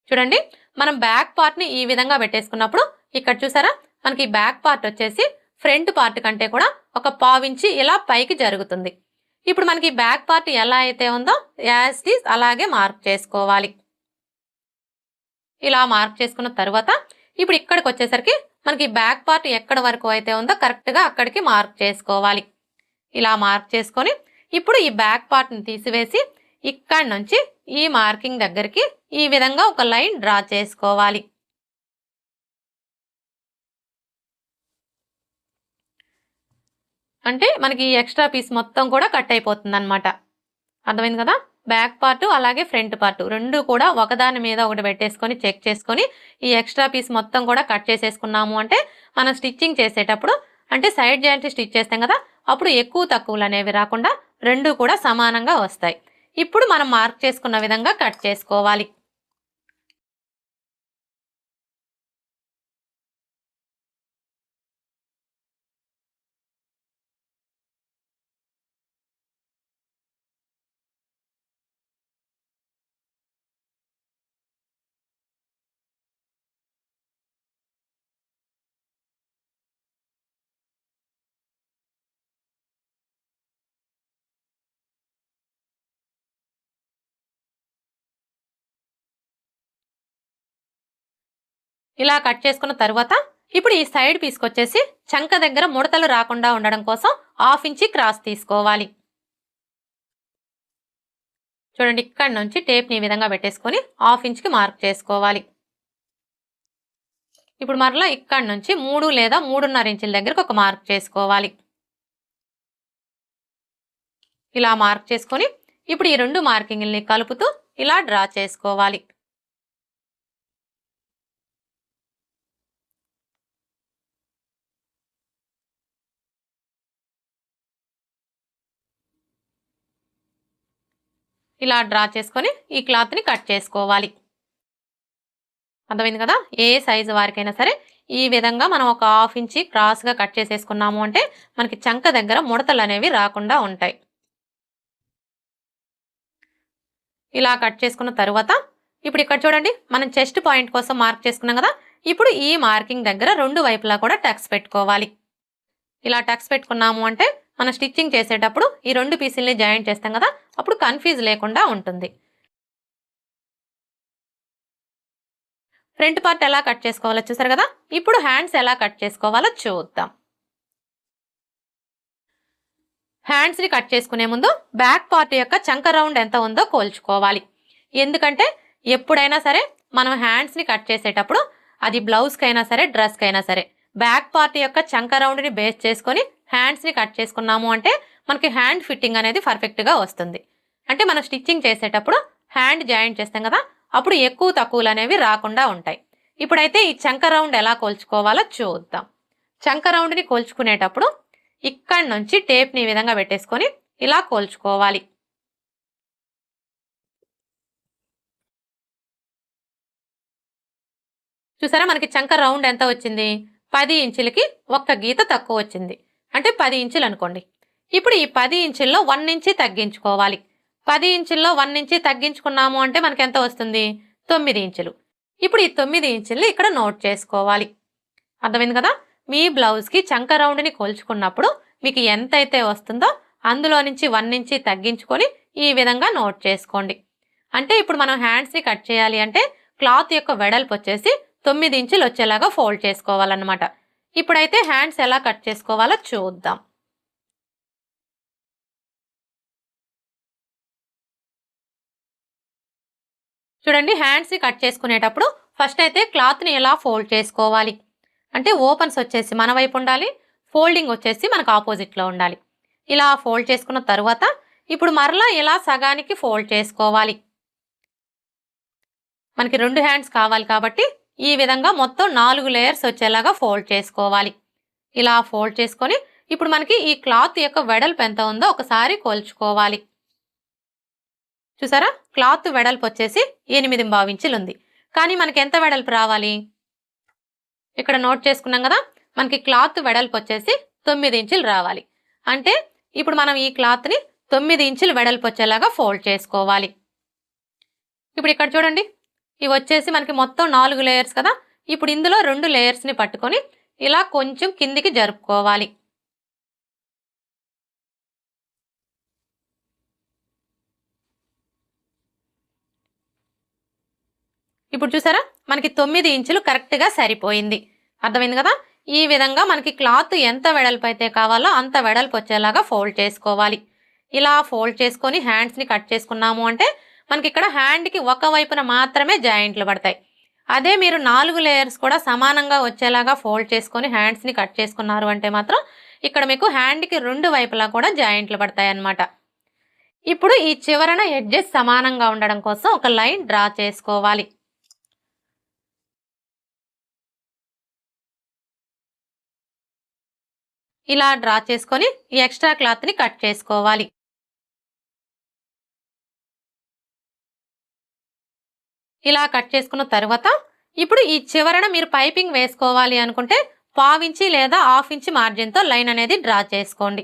చూడండి, మనం బ్యాక్ పార్ట్ని ఈ విధంగా పెట్టేసుకున్నప్పుడు ఇక్కడ చూసారా, మనకి బ్యాక్ పార్ట్ వచ్చేసి ఫ్రంట్ పార్ట్ కంటే కూడా 1/4 ఇంచి ఇలా పైకి జరుగుతుంది. ఇప్పుడు మనకి బ్యాక్ పార్ట్ ఎలా అయితే ఉందో యాజ్ ఇట్ ఈజ్ అలాగే మార్క్ చేసుకోవాలి. ఇలా మార్క్ చేసుకున్న తర్వాత ఇప్పుడు ఇక్కడికి వచ్చేసరికి మనకి బ్యాక్ పార్ట్ ఎక్కడ వరకు అయితే ఉందో కరెక్ట్గా అక్కడికి మార్క్ చేసుకోవాలి. ఇలా మార్క్ చేసుకొని ఇప్పుడు ఈ బ్యాక్ పార్ట్ని తీసివేసి ఇక్కడి నుంచి ఈ మార్కింగ్ దగ్గరికి ఈ విధంగా ఒక లైన్ డ్రా చేసుకోవాలి. అంటే మనకి ఎక్స్ట్రా పీస్ మొత్తం కూడా కట్ అయిపోతుంది అనమాట. అర్థమైంది కదా. బ్యాక్ పార్ట్ అలాగే ఫ్రంట్ పార్ట్ రెండు కూడా ఒకదాని మీద ఒకటి పెట్టేసుకొని చెక్ చేసుకొని ఈ ఎక్స్ట్రా పీస్ మొత్తం కూడా కట్ చేసేసుకున్నాము అంటే మనం స్టిచ్చింగ్ చేసేటప్పుడు అంటే సైడ్ జాయింట్ స్టిచ్ చేస్తాం కదా, అప్పుడు ఎక్కువ తక్కువలు అనేవి రాకుండా రెండు కూడా సమానంగా వస్తాయి. ఇప్పుడు మనం మార్క్ చేసుకున్న విధంగా కట్ చేసుకోవాలి. ఇలా కట్ చేసుకున్న తర్వాత ఇప్పుడు ఈ సైడ్ పీస్కి వచ్చేసి చంక దగ్గర ముడతలు రాకుండా ఉండడం కోసం 1/2 ఇంచి క్రాస్ తీసుకోవాలి. చూడండి, ఇక్కడ నుంచి టేప్ని ఈ విధంగా పెట్టేసుకొని 1/2 ఇంచ్కి మార్క్ చేసుకోవాలి. ఇప్పుడు మరలా ఇక్కడ నుంచి 3 లేదా 3.5 ఇంచుల దగ్గరకు ఒక మార్క్ చేసుకోవాలి. ఇలా మార్క్ చేసుకొని ఇప్పుడు ఈ 2 మార్కింగ్ని కలుపుతూ ఇలా డ్రా చేసుకోవాలి. ఇలా డ్రా చేసుకొని ఈ క్లాత్ని కట్ చేసుకోవాలి. అర్థమైంది కదా. ఏ సైజు వారికైనా సరే ఈ విధంగా మనం ఒక 1/2 ఇంచి క్రాస్గా కట్ చేసేసుకున్నాము అంటే మనకి చంక దగ్గర ముడతలు అనేవి రాకుండా ఉంటాయి. ఇలా కట్ చేసుకున్న తర్వాత ఇప్పుడు ఇక్కడ చూడండి, మనం చెస్ట్ పాయింట్ కోసం మార్క్ చేసుకున్నాం కదా. ఇప్పుడు ఈ మార్కింగ్ దగ్గర 2 వైపులా కూడా టక్స్ పెట్టుకోవాలి. ఇలా టక్స్ పెట్టుకున్నాము అంటే మనం స్టిచ్చింగ్ చేసేటప్పుడు ఈ 2 పీసుల్ని జాయింట్ చేస్తాం కదా, అప్పుడు కన్ఫ్యూజ్ లేకుండా ఉంటుంది. ఫ్రంట్ పార్ట్ ఎలా కట్ చేసుకోవాలో చూసారు కదా. ఇప్పుడు హ్యాండ్స్ ఎలా కట్ చేసుకోవాలో చూద్దాం. హ్యాండ్స్ని కట్ చేసుకునే ముందు బ్యాక్ పార్ట్ యొక్క చంక రౌండ్ ఎంత ఉందో కోల్చుకోవాలి. ఎందుకంటే ఎప్పుడైనా సరే మనం హ్యాండ్స్ని కట్ చేసేటప్పుడు అది బ్లౌజ్కైనా సరే డ్రెస్కైనా సరే బ్యాక్ పార్ట్ యొక్క చంక రౌండ్ని బేస్ చేసుకొని హ్యాండ్స్ని కట్ చేసుకున్నాము అంటే మనకి హ్యాండ్ ఫిట్టింగ్ అనేది పర్ఫెక్ట్గా వస్తుంది. అంటే మనం స్టిచ్చింగ్ చేసేటప్పుడు హ్యాండ్ జాయింట్ చేస్తాం కదా, అప్పుడు ఎక్కువ తక్కువలు అనేవి రాకుండా ఉంటాయి. ఇప్పుడైతే ఈ చంక రౌండ్ ఎలా కోల్చుకోవాలో చూద్దాం. చంక రౌండ్ని కోల్చుకునేటప్పుడు ఇక్కడి నుంచి టేప్ని ఈ విధంగా పెట్టేసుకొని ఇలా కోల్చుకోవాలి. చూసారా, మనకి చంక రౌండ్ ఎంత వచ్చింది, 10 ఇంచులకి 1 గీత తక్కువ వచ్చింది. అంటే 10 ఇంచులు అనుకోండి. ఇప్పుడు ఈ 10 ఇంచుల్లో 1 ఇంచి తగ్గించుకోవాలి. 10 ఇంచుల్లో 1 ఇంచి తగ్గించుకున్నాము అంటే మనకి ఎంత వస్తుంది, 9 ఇంచులు. ఇప్పుడు ఈ 9 ఇంచుల్ని ఇక్కడ నోట్ చేసుకోవాలి. అర్థమైంది కదా. మీ బ్లౌజ్కి చంక రౌండ్ని కొలుచుకున్నప్పుడు మీకు ఎంతైతే వస్తుందో అందులో నుంచి 1 ఇంచి తగ్గించుకొని ఈ విధంగా నోట్ చేసుకోండి. అంటే ఇప్పుడు మనం హ్యాండ్స్ని కట్ చేయాలి అంటే క్లాత్ యొక్క వెడల్పు వచ్చేసి 9 ఇంచులు వచ్చేలాగా ఫోల్డ్ చేసుకోవాలన్నమాట. ఇప్పుడైతే హ్యాండ్స్ ఎలా కట్ చేసుకోవాలో చూద్దాం. చూడండి, హ్యాండ్స్ని కట్ చేసుకునేటప్పుడు ఫస్ట్ అయితే క్లాత్ని ఎలా ఫోల్డ్ చేసుకోవాలి అంటే ఓపెన్స్ వచ్చేసి మన వైపు ఉండాలి, ఫోల్డింగ్ వచ్చేసి మనకు ఆపోజిట్లో ఉండాలి. ఇలా ఫోల్డ్ చేసుకున్న తర్వాత ఇప్పుడు మరలా ఇలా సగానికి ఫోల్డ్ చేసుకోవాలి. మనకి 2 హ్యాండ్స్ కావాలి కాబట్టి ఈ విధంగా మొత్తం 4 లేయర్స్ వచ్చేలాగా ఫోల్డ్ చేసుకోవాలి. ఇలా ఫోల్డ్ చేసుకొని ఇప్పుడు మనకి ఈ క్లాత్ యొక్క వెడల్పు ఎంత ఉందో ఒకసారి కొలుచుకోవాలి. చూసారా, క్లాత్ వెడల్పు వచ్చేసి 8.25 ఇంచులు ఉంది. కానీ మనకి ఎంత వెడల్పు రావాలి? ఇక్కడ నోట్ చేసుకున్నాం కదా, మనకి క్లాత్ వెడల్పు వచ్చేసి 9 ఇంచులు రావాలి. అంటే ఇప్పుడు మనం ఈ క్లాత్ని 9 ఇంచులు వెడల్పు వచ్చేలాగా ఫోల్డ్ చేసుకోవాలి. ఇప్పుడు ఇక్కడ చూడండి, ఇవి వచ్చేసి మనకి మొత్తం 4 లేయర్స్ కదా. ఇప్పుడు ఇందులో 2 లేయర్స్ని పట్టుకొని ఇలా కొంచెం కిందికి జరుపుకోవాలి. ఇప్పుడు చూసారా, మనకి 9 ఇంచులు కరెక్ట్గా సరిపోయింది. అర్థమైంది కదా. ఈ విధంగా మనకి క్లాత్ ఎంత వెడల్పు అయితే కావాలో అంత వెడల్పు వచ్చేలాగా ఫోల్డ్ చేసుకోవాలి. ఇలా ఫోల్డ్ చేసుకొని హ్యాండ్స్ని కట్ చేసుకున్నాము అంటే మనకి ఇక్కడ హ్యాండ్కి ఒక వైపున మాత్రమే జాయింట్లు పడతాయి. అదే మీరు 4 లేయర్స్ కూడా సమానంగా వచ్చేలాగా ఫోల్డ్ చేసుకొని హ్యాండ్స్ని కట్ చేసుకున్నారు అంటే మాత్రం ఇక్కడ మీకు హ్యాండ్కి 2 వైపులా కూడా జాయింట్లు పడతాయి అన్నమాట. ఇప్పుడు ఈ చివరన ఎడ్జెస్ సమానంగా ఉండడం కోసం ఒక లైన్ డ్రా చేసుకోవాలి. ఇలా డ్రా చేసుకొని ఈ ఎక్స్ట్రా క్లాత్ని కట్ చేసుకోవాలి. ఇలా కట్ చేసుకున్న తర్వాత ఇప్పుడు ఈ చివరన మీరు పైపింగ్ వేసుకోవాలి అనుకుంటే 1/2 ఇంచి లేదా 1/2 ఇంచి మార్జిన్తో లైన్ అనేది డ్రా చేసుకోండి.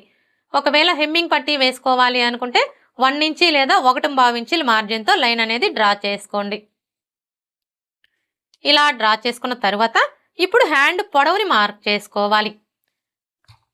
ఒకవేళ హెమ్మింగ్ పట్టీ వేసుకోవాలి అనుకుంటే 1 ఇంచి లేదా 1.25 ఇంచుల మార్జిన్తో లైన్ అనేది డ్రా చేసుకోండి. ఇలా డ్రా చేసుకున్న తర్వాత ఇప్పుడు హ్యాండ్ పొడవుని మార్క్ చేసుకోవాలి.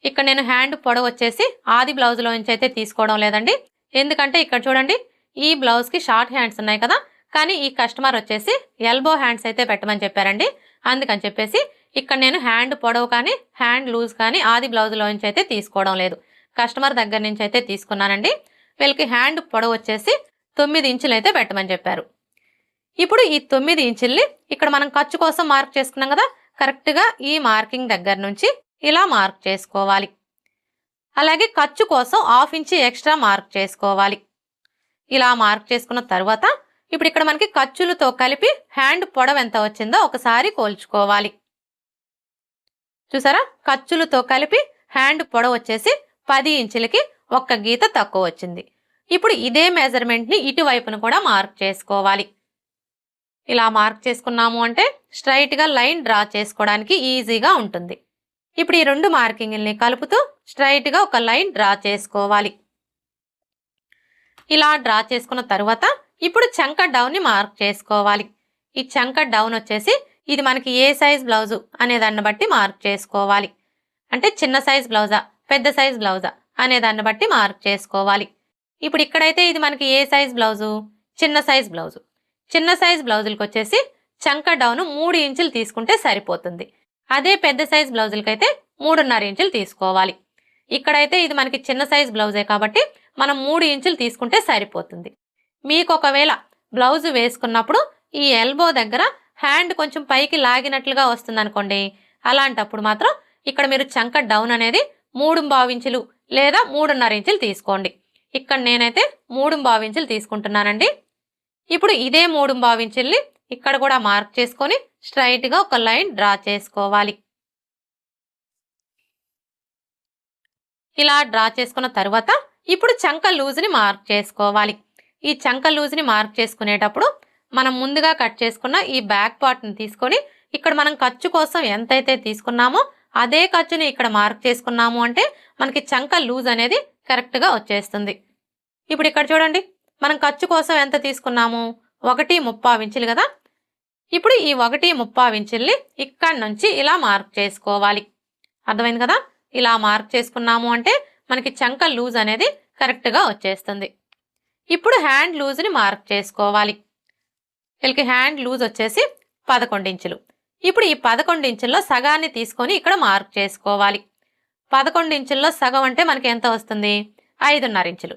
ఇక్కడ నేను హ్యాండ్ పొడవు వచ్చేసి ఆది బ్లౌజ్లో నుంచి అయితే తీసుకోవడం లేదండి. ఎందుకంటే ఇక్కడ చూడండి, ఈ బ్లౌజ్కి షార్ట్ హ్యాండ్స్ ఉన్నాయి కదా, కానీ ఈ కస్టమర్ వచ్చేసి ఎల్బో హ్యాండ్స్ అయితే పెట్టమని చెప్పారండి. అందుకని చెప్పేసి ఇక్కడ నేను హ్యాండ్ పొడవు కానీ హ్యాండ్ లూజ్ కానీ ఆది బ్లౌజ్లో నుంచి అయితే తీసుకోవడం లేదు, కస్టమర్ దగ్గర నుంచి అయితే తీసుకున్నానండి. వీళ్ళకి హ్యాండ్ పొడవు వచ్చేసి 9 ఇంచులు అయితే పెట్టమని చెప్పారు. ఇప్పుడు ఈ 9 ఇంచుల్ని ఇక్కడ మనం ఖర్చు కోసం మార్క్ చేసుకున్నాం కదా, కరెక్ట్గా ఈ మార్కింగ్ దగ్గర నుంచి ఇలా మార్క్ చేసుకోవాలి. అలాగే ఖర్చు కోసం 1/2 ఇంచి ఎక్స్ట్రా మార్క్ చేసుకోవాలి. ఇలా మార్క్ చేసుకున్న తర్వాత ఇప్పుడు ఇక్కడ మనకి ఖర్చులతో కలిపి హ్యాండ్ పొడవు ఎంత వచ్చిందో ఒకసారి కోల్చుకోవాలి. చూసారా, ఖర్చులతో కలిపి హ్యాండ్ పొడవు వచ్చేసి 10 ఇంచులకి 1 గీత తక్కువ వచ్చింది. ఇప్పుడు ఇదే మెజర్మెంట్ని ఇటువైపును కూడా మార్క్ చేసుకోవాలి. ఇలా మార్క్ చేసుకున్నాము అంటే స్ట్రైట్గా లైన్ డ్రా చేసుకోవడానికి ఈజీగా ఉంటుంది. ఇప్పుడు ఈ 2 మార్కింగ్ని కలుపుతూ స్ట్రైట్గా ఒక లైన్ డ్రా చేసుకోవాలి. ఇలా డ్రా చేసుకున్న తర్వాత ఇప్పుడు చంక డౌన్ని మార్క్ చేసుకోవాలి. ఈ చంక డౌన్ వచ్చేసి ఇది మనకి ఏ సైజ్ బ్లౌజు అనే దాన్ని బట్టి మార్క్ చేసుకోవాలి. అంటే చిన్న సైజ్ బ్లౌజా పెద్ద సైజ్ బ్లౌజా అనే దాన్ని బట్టి మార్క్ చేసుకోవాలి. ఇప్పుడు ఇక్కడైతే ఇది మనకి ఏ సైజ్ బ్లౌజు, చిన్న సైజ్ బ్లౌజు. చిన్న సైజ్ బ్లౌజులకు వచ్చేసి చంక డౌన్ 3 ఇంచులు తీసుకుంటే సరిపోతుంది. అదే పెద్ద సైజ్ బ్లౌజులకైతే 3.5 ఇంచులు తీసుకోవాలి. ఇక్కడైతే ఇది మనకి చిన్న సైజ్ బ్లౌజే కాబట్టి మనం 3 ఇంచులు తీసుకుంటే సరిపోతుంది. మీకు ఒకవేళ బ్లౌజు వేసుకున్నప్పుడు ఈ ఎల్బో దగ్గర హ్యాండ్ కొంచెం పైకి లాగినట్లుగా వస్తుంది అనుకోండి, అలాంటప్పుడు మాత్రం ఇక్కడ మీరు చంక డౌన్ అనేది 3.25 ఇంచులు లేదా 3.5 ఇంచులు తీసుకోండి. ఇక్కడ నేనైతే 3.25 ఇంచులు తీసుకుంటున్నానండి. ఇప్పుడు ఇదే 3.25 ఇంచుల్ని ఇక్కడ కూడా మార్క్ చేసుకొని స్ట్రైట్గా ఒక లైన్ డ్రా చేసుకోవాలి. ఇలా డ్రా చేసుకున్న తర్వాత ఇప్పుడు చంక లూజ్ని మార్క్ చేసుకోవాలి. ఈ చంక లూజ్ని మార్క్ చేసుకునేటప్పుడు మనం ముందుగా కట్ చేసుకున్న ఈ బ్యాక్ పార్ట్ని తీసుకొని ఇక్కడ మనం ఖర్చు కోసం ఎంతైతే తీసుకున్నామో అదే ఖర్చుని ఇక్కడ మార్క్ చేసుకున్నాము అంటే మనకి చంక లూజ్ అనేది కరెక్ట్గా వచ్చేస్తుంది. ఇప్పుడు ఇక్కడ చూడండి, మనం ఖర్చు కోసం ఎంత తీసుకున్నాము, 1.35 ఇంచులు కదా. ఇప్పుడు ఈ 1.35 ఇంచుల్ని ఇక్కడ నుంచి ఇలా మార్క్ చేసుకోవాలి. అర్థమైంది కదా. ఇలా మార్క్ చేసుకున్నాము అంటే మనకి చంక లూజ్ అనేది కరెక్ట్గా వచ్చేస్తుంది. ఇప్పుడు హ్యాండ్ లూజ్ని మార్క్ చేసుకోవాలి. వీళ్ళకి హ్యాండ్ లూజ్ వచ్చేసి 11 ఇంచులు. ఇప్పుడు ఈ 11 ఇంచుల్లో సగాన్ని తీసుకొని ఇక్కడ మార్క్ చేసుకోవాలి. 11 ఇంచుల్లో సగం అంటే మనకి ఎంత వస్తుంది, 5.5 ఇంచులు.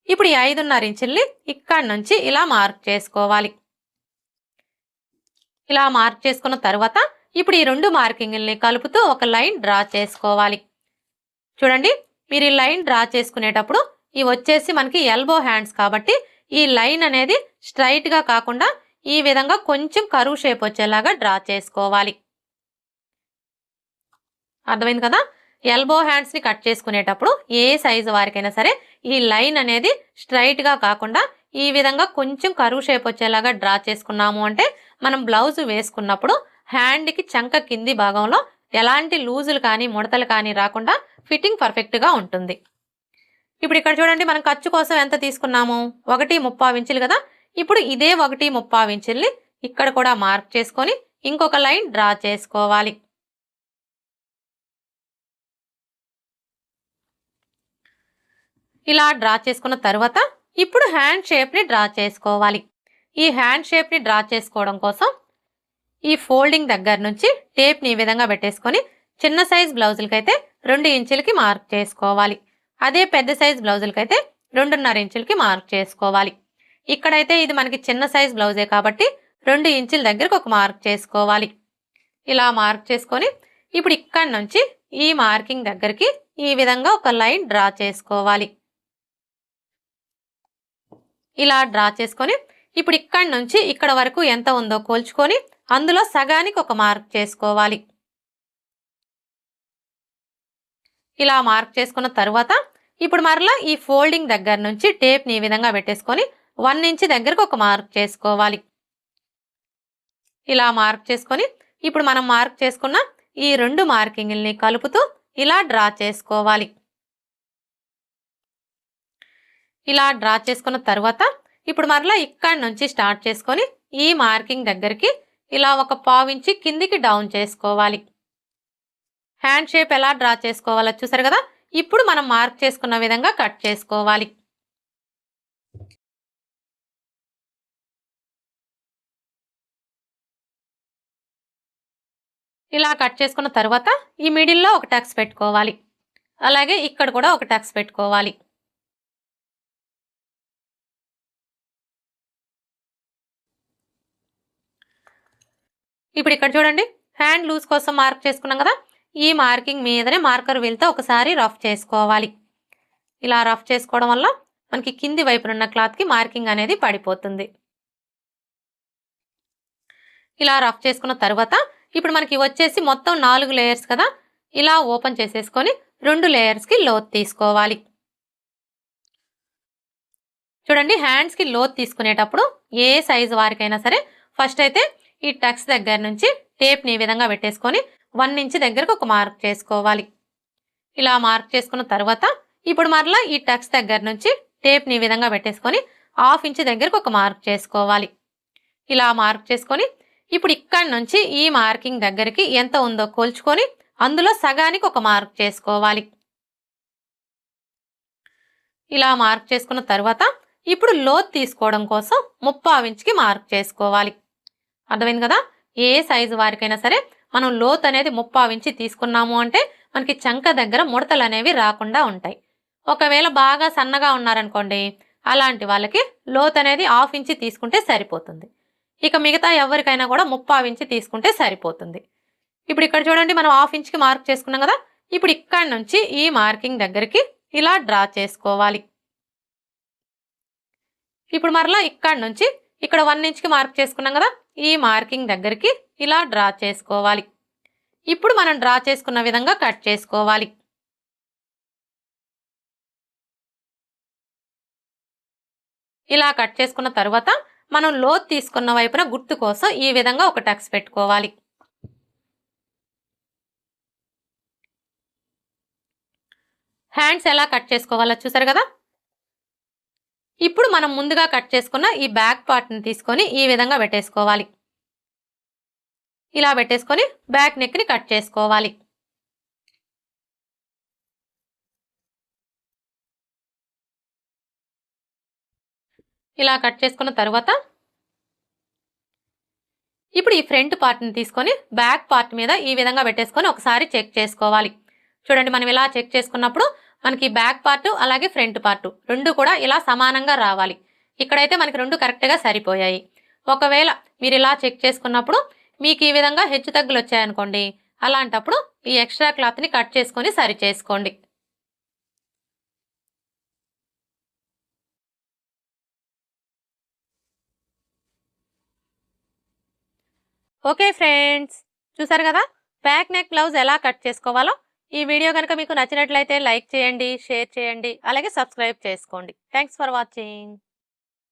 ఇప్పుడు ఈ 5.5 ఇంచుల్ని ఇక్కడ నుంచి ఇలా మార్క్ చేసుకోవాలి. ఇలా మార్క్ చేసుకున్న తర్వాత ఇప్పుడు ఈ రెండు మార్కింగ్‌లని కలుపుతూ ఒక లైన్ డ్రా చేసుకోవాలి. చూడండి, మీరు ఈ లైన్ డ్రా చేసుకునేటప్పుడు ఇవి వచ్చేసి మనకి ఎల్బో హ్యాండ్స్ కాబట్టి ఈ లైన్ అనేది స్ట్రైట్‌గా కాకుండా ఈ విధంగా కొంచెం కర్వ్ షేప్ వచ్చేలాగా డ్రా చేసుకోవాలి. అర్థమైంది కదా? ఎల్బో హ్యాండ్స్‌ని కట్ చేసుకునేటప్పుడు ఏ సైజు వారికైనా సరే ఈ లైన్ అనేది స్ట్రైట్‌గా కాకుండా ఈ విధంగా కొంచెం కర్వ్ షేప్ వచ్చేలాగా డ్రా చేసుకున్నాము అంటే మనం బ్లౌజ్ వేసుకున్నప్పుడు హ్యాండ్‌కి చంక కింది భాగంలో ఎలాంటి లూజులు కానీ ముడతలు కానీ రాకుండా ఫిట్టింగ్ పర్ఫెక్ట్‌గా ఉంటుంది. ఇప్పుడు ఇక్కడ చూడండి, మనం ఖర్చు కోసం ఎంత తీసుకున్నాము? 1.35 ఇంచులు కదా. ఇప్పుడు ఇదే 1.35 ఇంచుల్ని ఇక్కడ కూడా మార్క్ చేసుకొని ఇంకొక లైన్ డ్రా చేసుకోవాలి. ఇలా డ్రా చేసుకున్న తర్వాత ఇప్పుడు హ్యాండ్ షేప్ని డ్రా చేసుకోవాలి. ఈ హ్యాండ్ షేప్ని డ్రా చేసుకోవడం కోసం ఈ ఫోల్డింగ్ దగ్గర నుంచి టేప్ని ఈ విధంగా పెట్టేసుకొని చిన్న సైజ్ బ్లౌజులకైతే 2 ఇంచులకి మార్క్ చేసుకోవాలి. అదే పెద్ద సైజ్ బ్లౌజులకైతే 2.5 ఇంచులకి మార్క్ చేసుకోవాలి. ఇక్కడైతే ఇది మనకి చిన్న సైజ్ బ్లౌజే కాబట్టి 2 ఇంచుల దగ్గరకు ఒక మార్క్ చేసుకోవాలి. ఇలా మార్క్ చేసుకొని ఇప్పుడు ఇక్కడ నుంచి ఈ మార్కింగ్ దగ్గరికి ఈ విధంగా ఒక లైన్ డ్రా చేసుకోవాలి. ఇలా డ్రా చేసుకొని ఇప్పుడు ఇక్కడ నుంచి ఇక్కడ వరకు ఎంత ఉందో కోల్చుకొని అందులో సగానికి ఒక మార్క్ చేసుకోవాలి. ఇలా మార్క్ చేసుకున్న తర్వాత ఇప్పుడు మరలా ఈ ఫోల్డింగ్ దగ్గర నుంచి టేప్ని ఈ విధంగా పెట్టేసుకొని 1 ఇంచ్ దగ్గరకు ఒక మార్క్ చేసుకోవాలి. ఇలా మార్క్ చేసుకొని ఇప్పుడు మనం మార్క్ చేసుకున్న ఈ రెండు మార్కింగ్‌లని కలుపుతూ ఇలా డ్రా చేసుకోవాలి. ఇలా డ్రా చేసుకున్న తర్వాత ఇప్పుడు మరలా ఇక్కడ నుంచి స్టార్ట్ చేసుకొని ఈ మార్కింగ్ దగ్గరికి ఇలా ఒక 1/4 ఇంచ్ కిందికి డౌన్ చేసుకోవాలి. హ్యాండ్ షేప్ ఎలా డ్రా చేసుకోవాలో చూసారు కదా. ఇప్పుడు మనం మార్క్ చేసుకున్న విధంగా కట్ చేసుకోవాలి. ఇలా కట్ చేసుకున్న తర్వాత ఈ మిడిల్లో ఒక టక్స్ పెట్టుకోవాలి. అలాగే ఇక్కడ కూడా ఒక టక్స్ పెట్టుకోవాలి. ఇప్పుడు ఇక్కడ చూడండి, హ్యాండ్ లూజ్ కోసం మార్క్ చేసుకున్నాం కదా. ఈ మార్కింగ్ మీదనే మార్కర్ వీల్తో ఒకసారి రఫ్ చేసుకోవాలి. ఇలా రఫ్ చేసుకోవడం వల్ల మనకి కింది వైపున ఉన్న క్లాత్కి మార్కింగ్ అనేది పడిపోతుంది. ఇలా రఫ్ చేసుకున్న తర్వాత ఇప్పుడు మనకి వచ్చేసి మొత్తం 4 లేయర్స్ కదా. ఇలా ఓపెన్ చేసేసుకొని 2 లేయర్స్కి లోత్ తీసుకోవాలి. చూడండి, హ్యాండ్స్కి లోత్ తీసుకునేటప్పుడు ఏ సైజు వారికైనా సరే ఫస్ట్ అయితే ఈ టక్స్ దగ్గర నుంచి టేప్ని ఈ విధంగా పెట్టేసుకొని 1 ఇంచ్ దగ్గరకు ఒక మార్క్ చేసుకోవాలి. ఇలా మార్క్ చేసుకున్న తర్వాత ఇప్పుడు మరలా ఈ టక్స్ దగ్గర నుంచి టేప్ని ఈ విధంగా పెట్టేసుకొని 1/2 ఇంచ్ దగ్గరకు ఒక మార్క్ చేసుకోవాలి. ఇలా మార్క్ చేసుకొని ఇప్పుడు ఇక్కడ నుంచి ఈ మార్కింగ్ దగ్గరికి ఎంత ఉందో కోల్చుకొని అందులో సగానికి ఒక మార్క్ చేసుకోవాలి. ఇలా మార్క్ చేసుకున్న తర్వాత ఇప్పుడు లోత్ తీసుకోవడం కోసం 3/4 ఇంచ్కి మార్క్ చేసుకోవాలి. అర్థమైంది కదా. ఏ సైజు వారికైనా సరే మనం లోత్ అనేది 3/4 ఇంచ్ తీసుకున్నాము అంటే మనకి చంక దగ్గర ముడతలు అనేవి రాకుండా ఉంటాయి. ఒకవేళ బాగా సన్నగా ఉన్నారనుకోండి, అలాంటి వాళ్ళకి లోత్ అనేది 1/2 ఇంచ్ తీసుకుంటే సరిపోతుంది. ఇక మిగతా ఎవరికైనా కూడా 3/4 ఇంచ్ తీసుకుంటే సరిపోతుంది. ఇప్పుడు ఇక్కడ చూడండి, మనం 1/2 ఇంచ్కి మార్క్ చేసుకున్నాం కదా. ఇప్పుడు ఇక్కడ నుంచి ఈ మార్కింగ్ దగ్గరికి ఇలా డ్రా చేసుకోవాలి. ఇప్పుడు మరలా ఇక్కడ నుంచి ఇక్కడ 1 ఇంచ్కి మార్క్ చేసుకున్నాం కదా. ఈ మార్కింగ్ దగ్గరికి ఇలా డ్రా చేసుకోవాలి. ఇప్పుడు మనం డ్రా చేసుకున్న విధంగా కట్ చేసుకోవాలి. ఇలా కట్ చేసుకున్న తర్వాత మనం లోత్ తీసుకున్న వైపున గుర్తు కోసం ఈ విధంగా ఒక టక్స్ పెట్టుకోవాలి. హ్యాండ్స్ ఎలా కట్ చేసుకోవాలో చూసారు కదా. ఇప్పుడు మనం ముందుగా కట్ చేసుకున్న ఈ బ్యాక్ పార్ట్ని తీసుకొని ఈ విధంగా పెట్టేసుకోవాలి. ఇలా పెట్టేసుకొని బ్యాక్ నెక్ని కట్ చేసుకోవాలి. ఇలా కట్ చేసుకున్న తర్వాత ఇప్పుడు ఈ ఫ్రంట్ పార్ట్ని తీసుకొని బ్యాక్ పార్ట్ మీద ఈ విధంగా పెట్టేసుకొని ఒకసారి చెక్ చేసుకోవాలి. చూడండి, మనం ఇలా చెక్ చేసుకున్నప్పుడు మనకి బ్యాక్ పార్ట్ అలాగే ఫ్రంట్ పార్ట్ రెండు కూడా ఇలా సమానంగా రావాలి. ఇక్కడైతే మనకి రెండు కరెక్ట్గా సరిపోయాయి. ఒకవేళ మీరు ఇలా చెక్ చేసుకున్నప్పుడు మీకు ఈ విధంగా హెచ్చు తగ్గులు వచ్చాయనుకోండి, అలాంటప్పుడు ఈ ఎక్స్ట్రా క్లాత్ని కట్ చేసుకొని సరి చేసుకోండి. ఓకే ఫ్రెండ్స్, చూసారు కదా బ్యాక్ నెక్ బ్లౌజ్ ఎలా కట్ చేసుకోవాలో. ఈ వీడియో కనుక మీకు నచ్చినట్లయితే లైక్ చేయండి, షేర్ చేయండి, అలాగే సబ్స్క్రైబ్ చేసుకోండి. Thanks for watching.